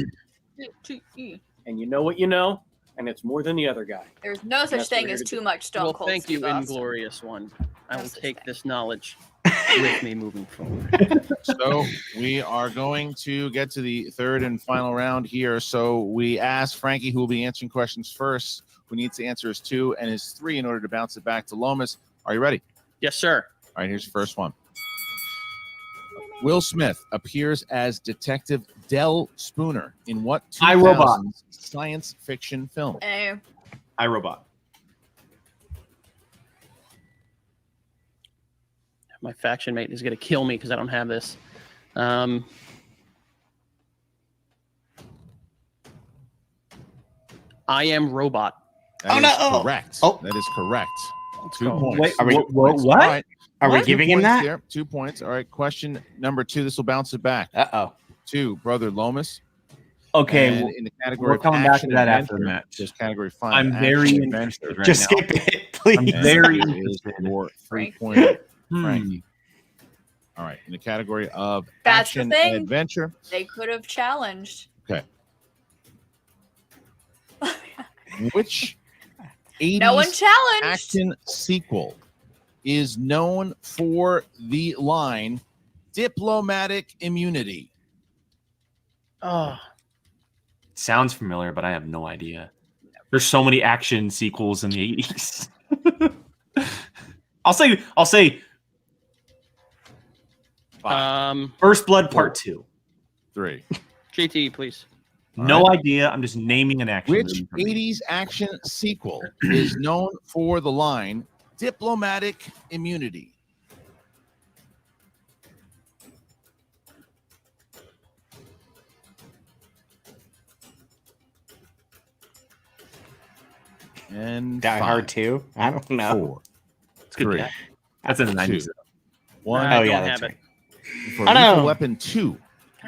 and you know what you know, and it's more than the other guy. There's no such That's what thing we're as gonna too do. much Stone Well, Cold. thank you, Steve Austin. inglorious one. I No will such take thing. this knowledge with me moving forward. So we are going to get to the third and final round here. So we asked Frankie, who will be answering questions first, who needs to answer his 2 and his 3 in order to bounce it back to Lomis. Are you ready? Yes, sir. All right, here's your first one. Will Smith appears as Detective Del Spooner in what I, Robot. 2000s science fiction film? iRobot. My faction mate is going to kill me because I don't have this. I Am Robot. That Oh, is no. correct. Oh. That is correct. Let's 2 go. points. Wait, Are we- 2 points. what? All right. Are we 2 giving him points that? there. 2 points. All right. Question number 2. This will bounce it back Uh-oh. to Brother Lomis. Okay, And well, in the category we're of coming back to action that adventure, after the match. There's category 5. I'm action very adventure. interested right Just now. skip it, please. I'm And very here is interested. your Frank. 3-point Hmm. Frankie. All right, in the category of That's the action thing. adventure. They could have challenged. Okay. Which 80s No one challenged. action sequel is known for the line diplomatic immunity? Oh, Sounds familiar, but I have no idea. There's so many action sequels in the 80s. I'll say First Blood Part 2. 3. JT, please. No idea. I'm just naming an action Which movie for me. 80s action sequel is known for the line diplomatic immunity? And Die Hard 2? I don't know. 4. It's good. 3. Yeah. That's in the 90s. 2. 1. Oh, yeah, don't that's have right. For I Lethal know. Weapon 2.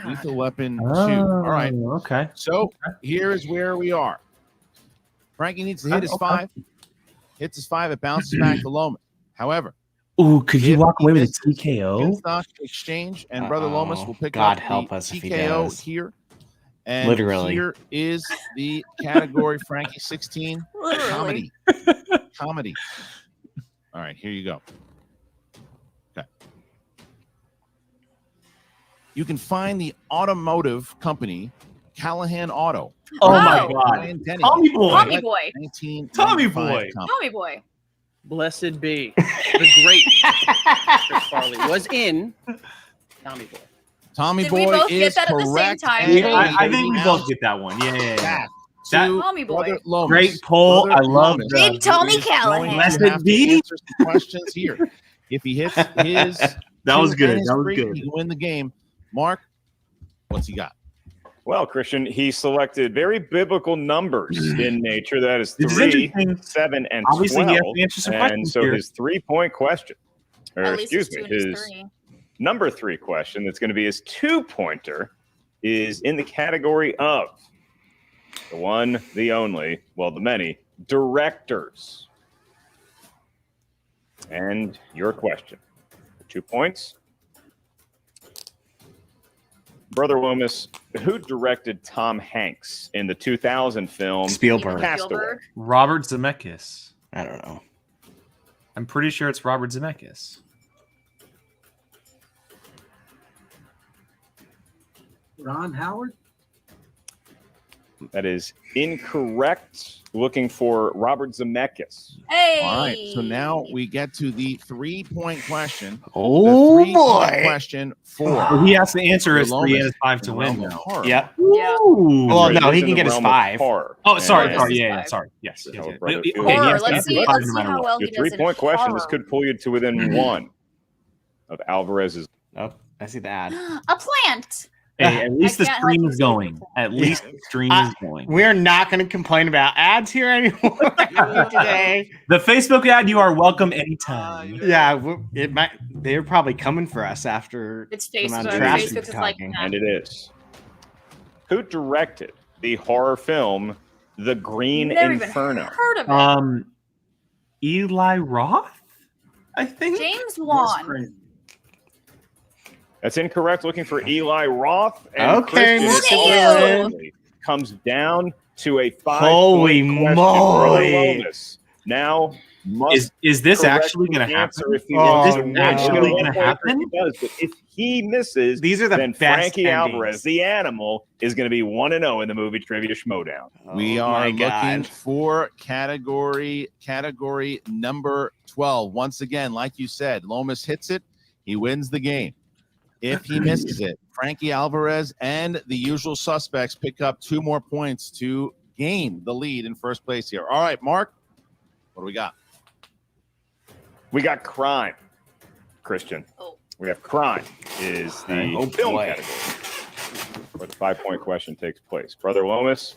Lethal Weapon 2. Oh, All right. Okay. So here is where we are. Frankie needs to hit his Okay. 5. Hits his 5. It bounces back to Lomis. However, Ooh, could you if walk he away with a misses, TKO? stock exchange, and Brother Uh-oh. Lomis will pick God up help the us if he TKO does. here. And Literally. here is the category Frankie 16 Literally. comedy. All right, here you go. Okay. You can find the automotive company Callahan Auto. Oh Wow. my God. Ryan Denny. Tommy Boy. Tommy Boy. 1995 Tommy Boy. comedy. Tommy Boy. Blessed be the great Chris Farley was in Tommy Boy. Tommy Did we Boy both get is that at the same correct. time? and I think we now both get that one. Yeah. back That- to Tommy Boy. Brother Lomis. Great poll. Brother I love Lomis that. Big Tommy is going Callahan. to Blessed have to be. answer some questions here. If he hits his That was 2 good. and his That was 3, good. he can win the game. Mark, what's he got? Well, Christian, he selected very biblical numbers in nature. That is This is 3, interesting. 7, and Obviously, 12. he has to answer some and questions so here. his 3-point question, or At least excuse it's me, 2 and his 3. number 3 question that's going to be his 2-pointer is in the category of the one, the only, well, the many directors. And your question. 2 points. Brother Lomis, who directed Tom Hanks in the 2000 film Spielberg. Castaway? Spielberg. Robert Zemeckis. I don't know. I'm pretty sure it's Robert Zemeckis. Ron Howard? That is incorrect. Looking for Robert Zemeckis. Hey. All right, so now we get to the 3-point question. Oh, the 3-point boy. question for Well, he has to answer his 3 Lomis and his 5 in to the win realm of now. horror. Yep. Yeah. Ooh. Well, Right, no, it he is can in get the his realm of 5. horror. Oh, sorry, And- sorry. Yeah, sorry. Yes. So, yes, yes. brother, Okay, feel he Horror. has to Let's answer see. the 5 Let's no see matter how what. well Your he does in 3-point question. This horror. could pull you to within 1 of Alvarez's. Oh, I see the ad. A plant. Hey, at least the can't help stream you is see going. the At least the stream is going. We're not going to complain about ads here anymore today. The Facebook ad, you are welcome anytime. Yeah, it might. They're probably coming for us after It's the amount of Facebook. trash Facebook we're is like, talking. nah. And it is. Who directed the horror film The Green Never even Inferno? heard of it. Eli Roth, I think. James Wan. That's incorrect. Looking for Eli Roth. And Okay, Christian look is at you. ultimately comes down to a 5-point Holy question. moly. Brother Lomis now must Is this correct actually the going to answer happen? if he Oh, wins. no. He'll get Actually 1 gonna point if happen? He does, but if he misses, These are the then best Frankie endings. Alvarez, the animal, is going to be 1-0 in the movie Trivia Schmoedown. We Oh are my looking God. for category number 12. Once again, like you said, Lomis hits it, he wins the game. If he misses it, Frankie Alvarez and the usual suspects pick up 2 more points to gain the lead in first place here. All right, Mark, what do we got? We got crime, Christian. Oh. We have crime is the Oh, film boy. category where the 5-point question takes place. Brother Lomis,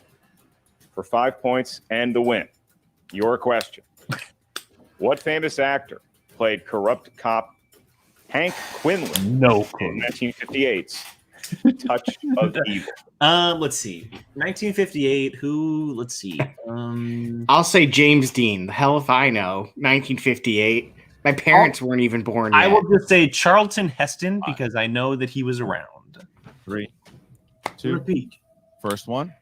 for 5 points and the win. Your question. What famous actor played corrupt cop Hank Quinlan No in 1958's Touch of Evil. Let's see. 1958. Who? Let's see. I'll say James Dean. The hell if I know. 1958. My parents weren't even born yet. I will just say Charlton Heston because I know that he was around. 3, 2. Repeat. First one.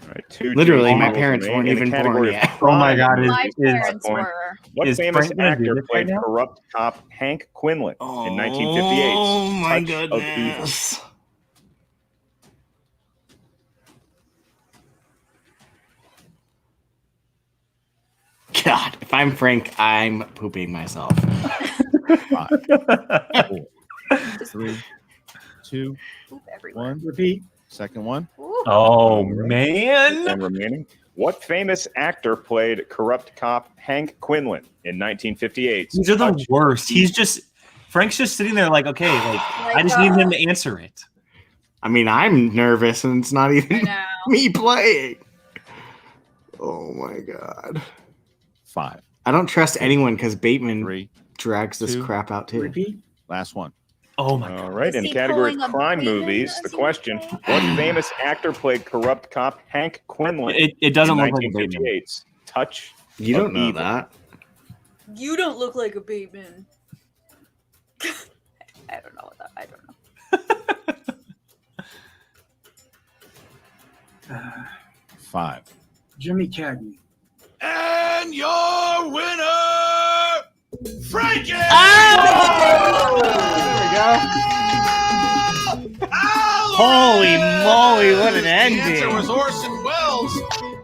All right, 2 Literally, my rules parents remain weren't in the even born category of yet. Oh my God! My parents were. What Is famous Frank gonna do actor this played right now? corrupt cop Hank Quinlan in 1958's Oh my Touch of Evil? goodness. God, if I'm Frank, I'm pooping myself. 5, 4, 3, 2, Poop everywhere. 1. Repeat. Second one. Ooh. Oh man! And remaining. What famous actor played corrupt cop Hank Quinlan in 1958's These are the Touch worst. of Evil? He's just Frank's just sitting there like, okay, I just need him to answer it. I mean, I'm nervous and it's not even I know. me playing. Oh my God. 5, I don't trust anyone because Bateman 3. drags this 2. crap out too. Repeat. Last one. Oh my God! All right, Is in the he category of pulling a crime Quinlan, movies, as the he question: was saying? what famous actor played corrupt cop Hank Quinlan? It doesn't in look like a Bateman. 1958's Touch You of don't know Evil? that. You don't look like a Bateman. I don't know. I don't know. 5. Jimmy Cagney. And your winner, Frankie! Holy moly, what an The answer ending. was Orson Welles.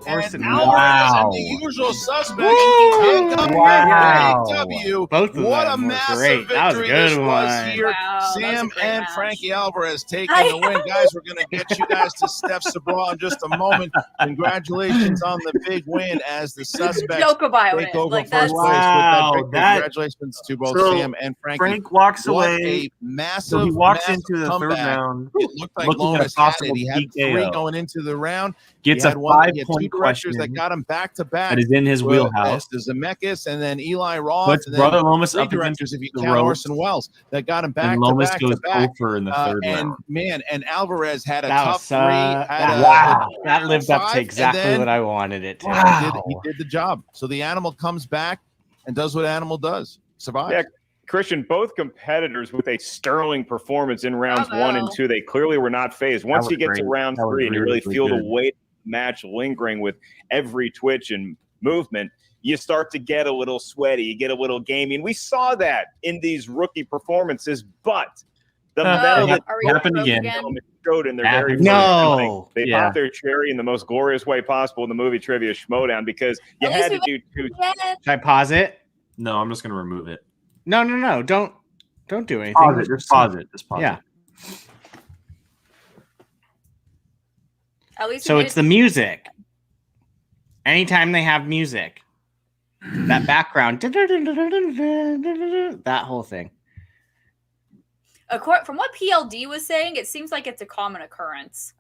Orson and Alvarez Wow. and the usual suspects. Woo! Pick up Wow. a W. Both of What a them were massive great. That was a victory good this was one. here. Wow, that was a Sam great and match. Frankie Alvarez taking I the win. Guys, we're going to get you guys to Steph Sabra in just a moment. Congratulations on the big win as the suspects Joke about take it. over Like, first that's place with that Wow, victory. that- Congratulations to both So, Sam and Frankie. Frank walks What away. a massive, So he walks massive into the third comeback. round. It looked like looking at a Lomis had possible it. He had TKO. 3 going into the round. Gets he a had one. He had 2 5-point directors question that got him back to back. that is in his wheelhouse. The Zemeckis and then Eli Roth. Puts and then Brother Lomis 3 up against directors if you the count ropes. Orson Welles that got him back And to Lomis back goes to back. over in the third And round. man, and Alvarez had a That tough was 3. Had wow. That lived up 5, to and exactly then what I wanted it to. Wow. he did the job. So the animal comes back and does what animal does. Survives. Yeah, Christian, both competitors with a sterling performance in rounds Bravo. 1 and 2. They clearly were not phased. Once was you get to great. round That was 3 and you really, really really feel good. the weight of the match lingering with every twitch and movement, you start to get a little sweaty. You get a little gamey. And we saw that in these rookie performances, but the metal that Are we happened broke again. showed in their very Happened. first No. outing. They Yeah. popped their cherry in the most glorious way possible in the movie trivia Schmoedown because you At had to least do 2. Yeah. Should I pause it? No, I'm just gonna remove it. No. Don't do anything. Pause it. Just pause it. Just pause Yeah. it. At least So we it's made the music. Anytime they have music, that background, that whole thing. From what PLD was saying, it seems like it's a common occurrence.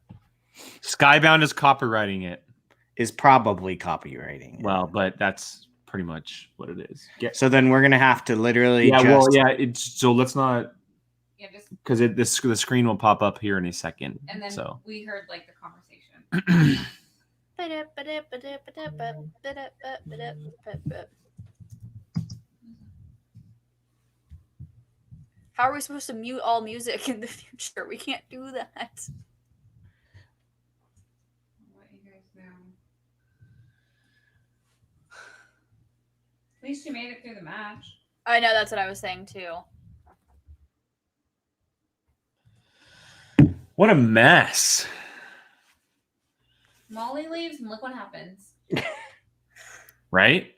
Skybound is copywriting it. Is probably copywriting. it. Well, but that's pretty much what it is. So then we're gonna have to literally Yeah. just Well, yeah. So let's not, Yeah, just because the screen will pop up here in a second. and then So we heard like the conversation. How are we supposed to mute all music in the future? We can't do that. I'll let you guys know. At least you made it through the match. I know, that's what I was saying too. what a mess. Molly leaves and look what happens. Right?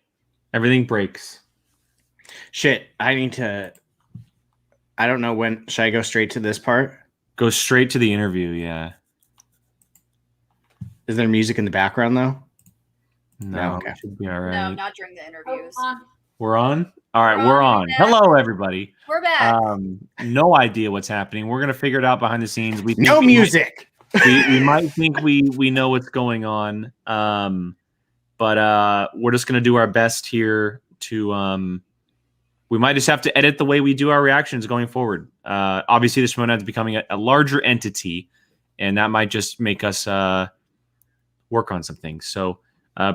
Everything breaks. shit. I need to. I don't know when. Should I go straight to this part? Go straight to the interview. Yeah. Is there music in the background though? No. Okay. Should be all right. No, not during the interviews. We're on? All right, we're We're on. on. Hello, everybody. We're back. No idea what's happening. We're gonna figure it out behind the scenes. We think No we music. we might think we know what's going on. But we're just gonna do our best here to we might just have to edit the way we do our reactions going forward. Obviously, the Schmoedown is becoming a larger entity, and that might just make us work on some things. So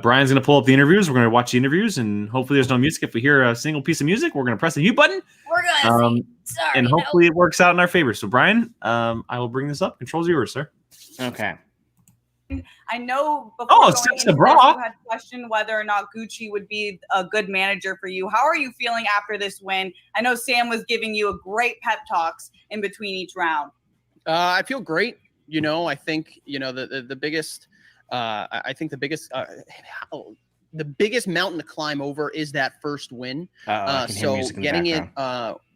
Brian's going to pull up the interviews. We're going to watch the interviews, and hopefully there's no music. If we hear a single piece of music, we're going to press the mute button. We're going to see. Sorry, and hopefully it works out in our favor. So, Brian, I will bring this up. Control's yours, sir. Okay. I know before Oh, going it's into the bra. this, you had questioned whether or not Gucci would be a good manager for you. How are you feeling after this win? I know Sam was giving you a great pep talks in between each round. I feel great. I think the biggest. I think the biggest mountain to climb over is that first win. So getting it,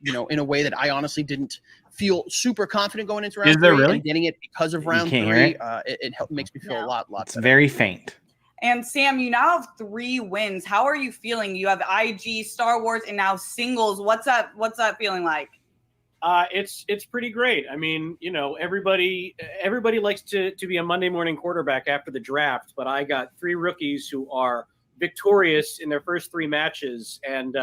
in a way that I honestly didn't feel super confident going into round three, really? and getting it because of round can't three, hear it makes me feel a lot It's better. very faint. And Sam, you now have 3 wins. How are you feeling? You have IG, Star Wars, and now singles. What's that feeling like? It's pretty great. I mean, everybody likes to be a Monday morning quarterback after the draft, but I got 3 rookies who are victorious in their first 3 matches, and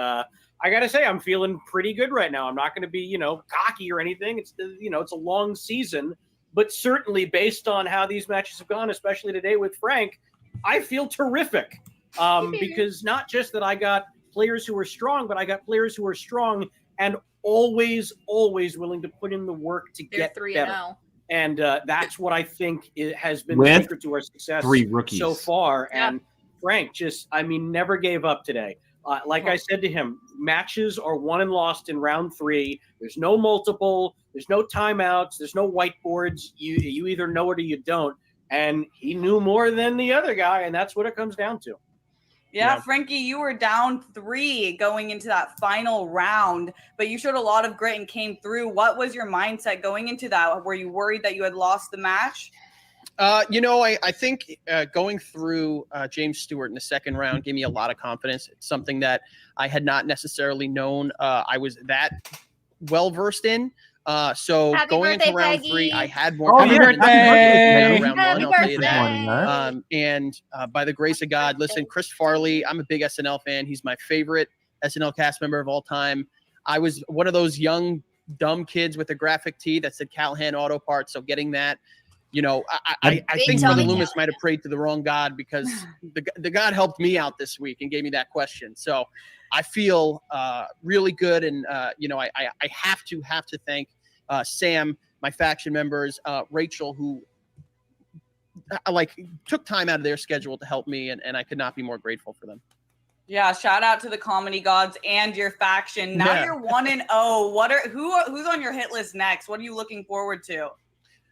I gotta say I'm feeling pretty good right now. I'm not going to be cocky or anything. It's it's a long season, but certainly based on how these matches have gone, especially today with Frank, I feel terrific. Because not just that I got players who are strong, but I got players who are strong and always willing to put in the work to get 3-0. And that's what I think has been the secret to our success 3 rookies so far. Yeah. And Frank never gave up today. Like I said to him, matches are won and lost in round 3. There's no multiple. There's no timeouts. There's no whiteboards. You either know it or you don't. And he knew more than the other guy, and that's what it comes down to. Yeah, Frankie, you were down 3 going into that final round, but you showed a lot of grit and came through. What was your mindset going into that? Were you worried that you had lost the match? I think going through James Stewart in the second round gave me a lot of confidence. It's something that I had not necessarily known I was that well versed in. So Happy going birthday, into round Peggy. 3, I had more. Happy birthday! Round Happy 1, I'll tell you birthday! that. And by the grace of God, listen, Chris Farley, I'm a big SNL fan. He's my favorite SNL cast member of all time. I was one of those young, dumb kids with a graphic tee that said Callahan Auto Parts. So getting that, I think Brother Lomis might have prayed to the wrong God, because the God helped me out this week and gave me that question. So I feel really good. And, I have to thank Sam, my faction members, Rachel, who took time out of their schedule to help me. And I could not be more grateful for them. Yeah, shout out to the comedy gods and your faction. Now you're 1-0. Who's on your hit list next? What are you looking forward to?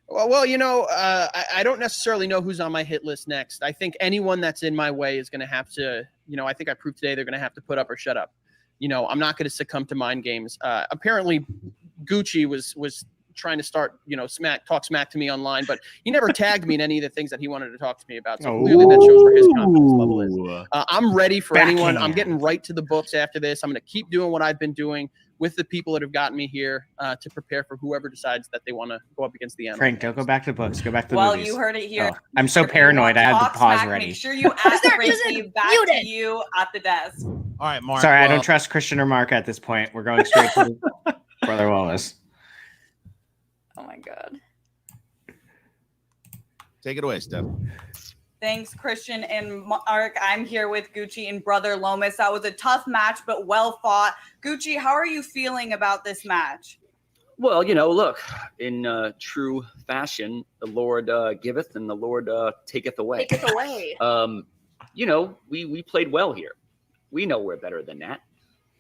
Well, I don't necessarily know who's on my hit list next. I think anyone that's in my way is going to have to, I think I proved today they're going to have to put up or shut up. I'm not going to succumb to mind games. Apparently, Gucci was trying to start, talk smack to me online, but he never tagged me in any of the things that he wanted to talk to me about. So clearly that shows where his confidence level is. I'm ready for anyone. I'm getting right to the books after this. I'm going to keep doing what I've been doing with the people that have gotten me here to prepare for whoever decides that they want to go up against the animal. Frank, don't go back to the books. Go back to the movies. You heard it here. Oh, I'm so paranoid. I had the pause ready. Make sure you ask Frankie back to you at the desk. All right, Mark. Sorry, I don't trust Christian or Mark at this point. We're going straight to Brother Wallace. Oh my God. Take it away, Steph. Thanks, Christian and Mark. I'm here with Gucci and Brother Lomis. That was a tough match, but well fought. Gucci, how are you feeling about this match? Well, look, in true fashion, the Lord giveth and the Lord taketh away. Take it away. We played well here. We know we're better than that.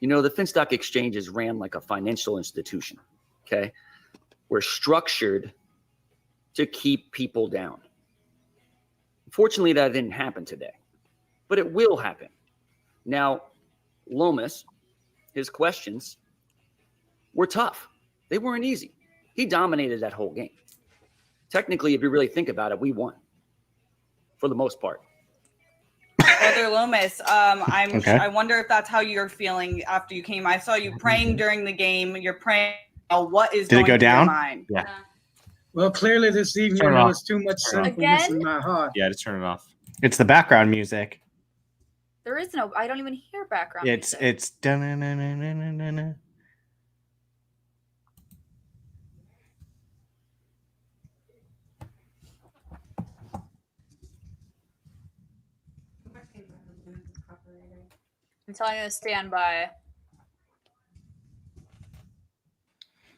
The Finstock Exchange is ran like a financial institution, okay? We're structured to keep people down. Fortunately, that didn't happen today, but it will happen. Now, Lomis, his questions were tough. They weren't easy. He dominated that whole game. Technically, if you really think about it, we won for the most part. Brother Lomis, Okay. I wonder if that's how you're feeling after you came. I saw you praying during the game. You're praying. What is Did it going go through down? your mind? Yeah. Well, clearly this evening Turn it there off. was too much Turn it off. sinfulness in my heart. Yeah, just turn it off. It's the background music. There is no. I don't even hear background music. It's dun-na-na-na-na-na-na. I'm telling you to stand by.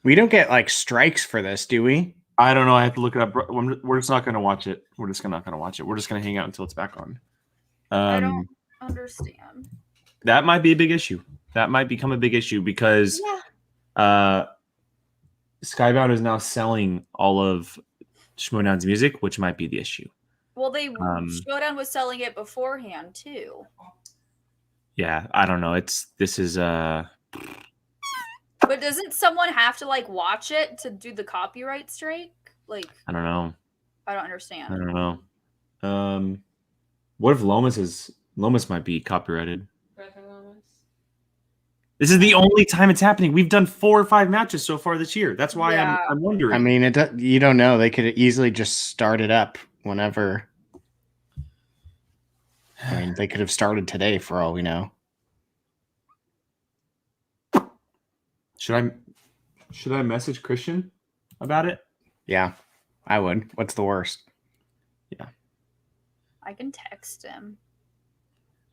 We don't get like strikes for this, do we? I don't know. I have to look it up. We're just not going to watch it. We're just not going to watch it. We're just going to hang out until it's back on. I don't understand. That might be a big issue. That might become a big issue because Skybound is now selling all of Schmoedown's music, which might be the issue. Well, Schmoedown was selling it beforehand too. Yeah, I don't know. This is But doesn't someone have to like watch it to do the copyright strike? Like, I don't know. I don't understand. I don't know. What if Lomis might be copyrighted? This is the only time it's happening. We've done 4 or 5 matches so far this year. That's why I'm wondering. I mean, you don't know. They could easily just start it up whenever. I mean, they could have started today for all we know. Should I message Christian about it? Yeah, I would. What's the worst? Yeah, I can text him.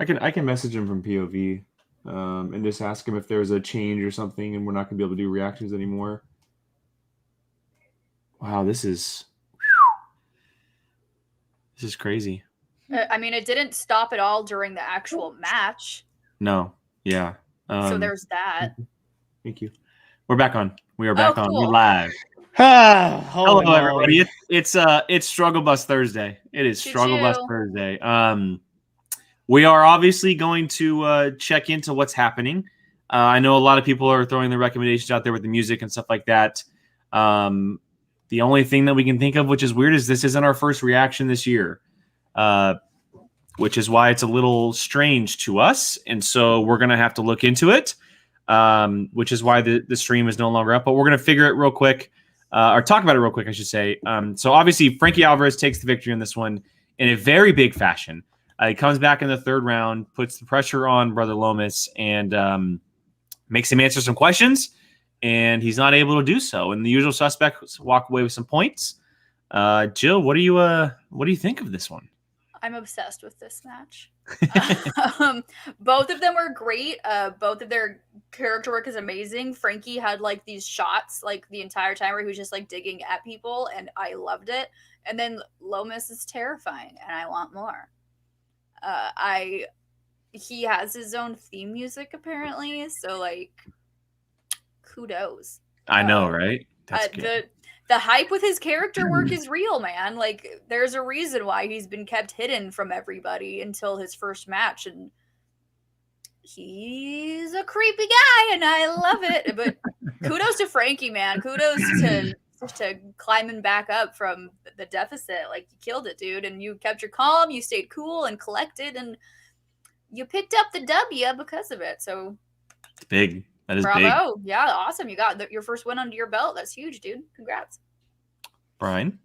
I can message him from POV and just ask him if there's a change or something, and we're not gonna be able to do reactions anymore. Wow, this is crazy. I mean, it didn't stop at all during the actual match. No, yeah. So there's that. Thank you. We're back on. We are back on. Cool. We're live. Hello, everybody. It's Struggle Bus Thursday. It is Struggle Bus Thursday. We are obviously going to check into what's happening. I know a lot of people are throwing the recommendations out there with the music and stuff like that. The only thing that we can think of, which is weird, is this isn't our first reaction this year, which is why it's a little strange to us. And so we're going to have to look into it. Which is why the stream is no longer up, but we're going to figure it real quick, or talk about it real quick, I should say. So obviously Frankie Alvarez takes the victory in this one in a very big fashion. He comes back in the 3rd round, puts the pressure on Brother Lomis, and makes him answer some questions, and he's not able to do so. And the usual suspects walk away with some points. Jill, what do you think of this one? I'm obsessed with this match. Both of them were great. Both of their character work is amazing. Frankie had like these shots like the entire time where he was just like digging at people, and I loved it. And then Lomis is terrifying, and I want more. He has his own theme music apparently, so like kudos. I know, right? That's good. The hype with his character work is real, man. Like, there's a reason why he's been kept hidden from everybody until his first match, and he's a creepy guy, and I love it. But kudos to Frankie, man. Kudos to climbing back up from the deficit. Like, you killed it, dude, and you kept your calm, you stayed cool and collected, and you picked up the W because of it. So it's big. That is bravo. big. Yeah, awesome. You got your first win under your belt. That's huge, dude. Congrats. Brian?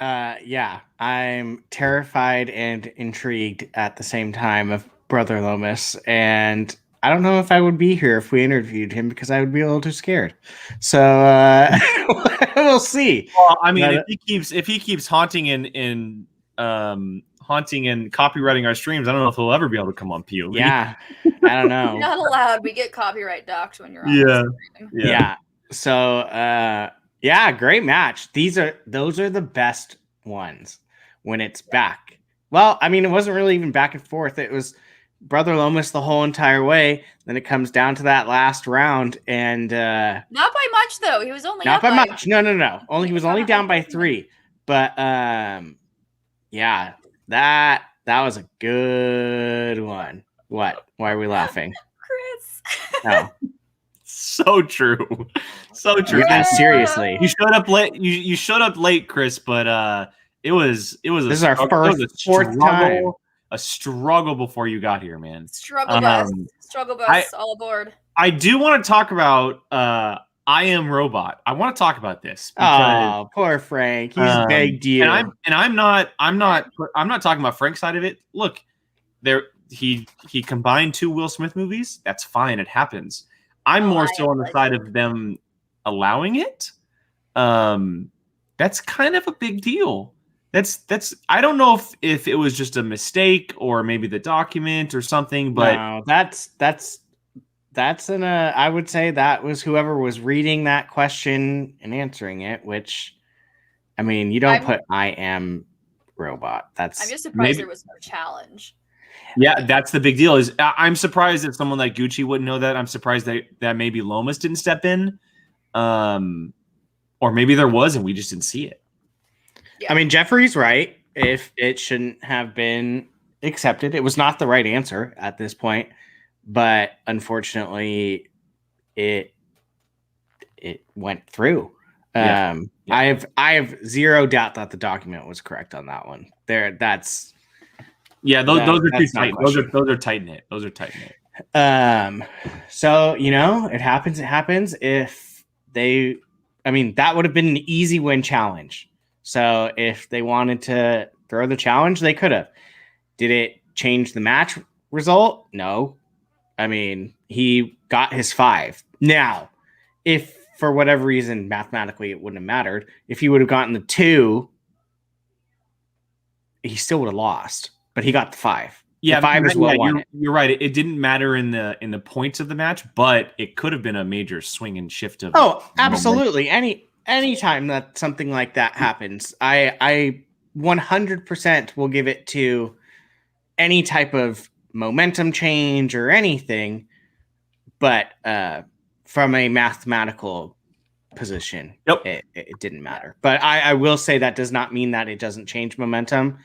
Yeah, I'm terrified and intrigued at the same time of Brother Lomis, and I don't know if I would be here if we interviewed him because I would be a little too scared. So we'll see. Well, I mean, if he keeps haunting and copywriting our streams, I don't know if he'll ever be able to come on POV. Yeah, I don't know. Not allowed. We get copyright docked when you're on. Yeah. So yeah, great match. Those are the best ones when it's back. Well, I mean, it wasn't really even back and forth. It was Brother Lomis the whole entire way. Then it comes down to that last round, and not by much though. He was only not up by much. No. He was only down by 3. But yeah, that was a good one. What? Why are we laughing? Chris. No. So true. So true. Yeah, seriously. You showed up late. You showed up late, Chris, but it was this is our fourth time. A struggle before you got here, man. Struggle bus, all aboard. I do want to talk about I Am Robot. I want to talk about this. Oh, poor Frank. He's begged you. And I'm not talking about Frank's side of it. Look, he combined 2 Will Smith movies. That's fine. It happens. I'm more so on the side of them allowing it. That's kind of a big deal. That's I don't know if it was just a mistake or maybe the document or something, but no, that's I would say that was whoever was reading that question and answering it, which I mean, you don't put I am robot. I'm just surprised there was no challenge. Yeah, that's the big deal. Is I'm surprised that someone like Gucci wouldn't know that. I'm surprised that maybe Lomis didn't step in. Or maybe there was and we just didn't see it. I mean, Jeffrey's right. If it shouldn't have been accepted, it was not the right answer at this point. But unfortunately, it went through. Yeah. I have zero doubt that the document was correct on that one. Those are too tight. Those are tight knit. Those are tight knit. So it happens. If they, I mean, that would have been an easy win challenge. So if they wanted to throw the challenge, they could have. Did it change the match result? No. I mean, he got his 5. Now, if for whatever reason, mathematically, it wouldn't have mattered. If he would have gotten the 2, he still would have lost, but he got the 5. Yeah, the 5 is well won. You're right. It didn't matter in the points of the match, but it could have been a major swing and shift of. Oh, absolutely. Any time that something like that happens, I 100% will give it to any type of momentum change or anything, but from a mathematical position, it didn't matter. But I will say that does not mean that it doesn't change momentum.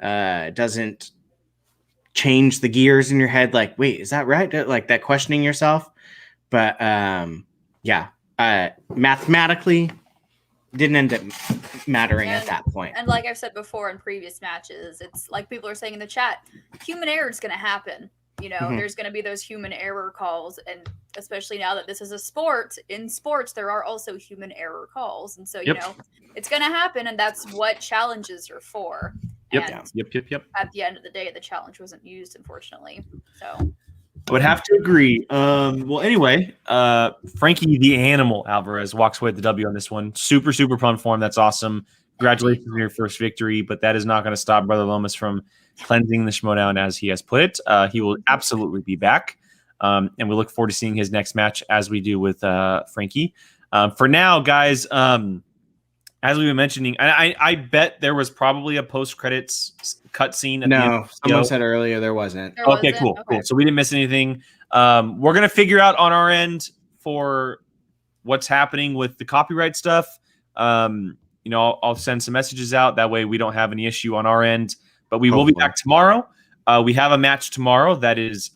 It doesn't change the gears in your head. Like, wait, is that right? Like that questioning yourself. But mathematically didn't end up mattering at that point. And like I've said before in previous matches, it's like people are saying in the chat, human error is going to happen. There's going to be those human error calls. And especially now that this is a sport, in sports, there are also human error calls. And so, it's going to happen. And that's what challenges are for. Yep. And at the end of the day, the challenge wasn't used, unfortunately. So I would have to agree. Well, anyway, Frankie the Animal Alvarez walks away with the W on this one. Super, super pumped for him. That's awesome. Congratulations on your first victory, but that is not going to stop Brother Lomis from cleansing the Schmoedown, as he has put it. He will absolutely be back, and we look forward to seeing his next match as we do with Frankie. For now, guys, as we were mentioning, I bet there was probably a post-credits cutscene. No, someone said earlier there wasn't. Okay, cool. So we didn't miss anything. We're going to figure out on our end for what's happening with the copyright stuff. I'll send some messages out. That way we don't have any issue on our end. But we will be back tomorrow. We have a match tomorrow. That is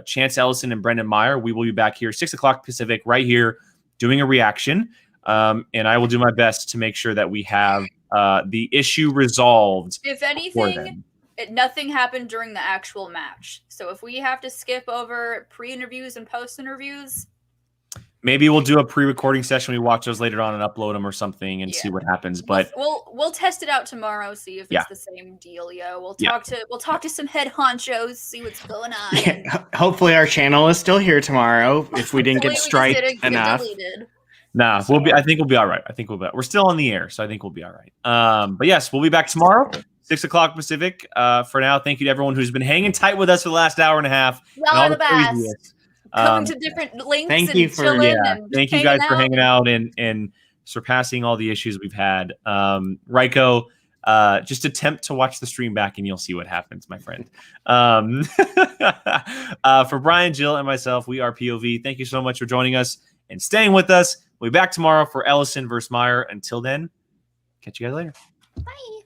Chance Ellison and Brendan Meyer. We will be back here 6 o'clock Pacific right here doing a reaction. And I will do my best to make sure that we have the issue resolved. If anything, nothing happened during the actual match. So if we have to skip over pre-interviews and post-interviews, maybe we'll do a pre-recording session. We watch those later on and upload them or something and see what happens. But we'll test it out tomorrow. See if it's the same dealio. We'll talk to some head honchos. See what's going on. Yeah, hopefully our channel is still here tomorrow. If we didn't get striked enough. Nah, I think we'll be all right. We're still on the air, so I think we'll be all right. But yes, we'll be back tomorrow, 6 o'clock Pacific. For now, thank you to everyone who's been hanging tight with us for the last hour and a half. Y'all are the best. Coming to different links. Thank you thank you guys for hanging out and surpassing all the issues we've had. Ryko, just attempt to watch the stream back and you'll see what happens, my friend. For Brian, Jill, and myself, we are POV. Thank you so much for joining us and staying with us. We'll be back tomorrow for Ellison versus Meyer. Until then, catch you guys later. Bye.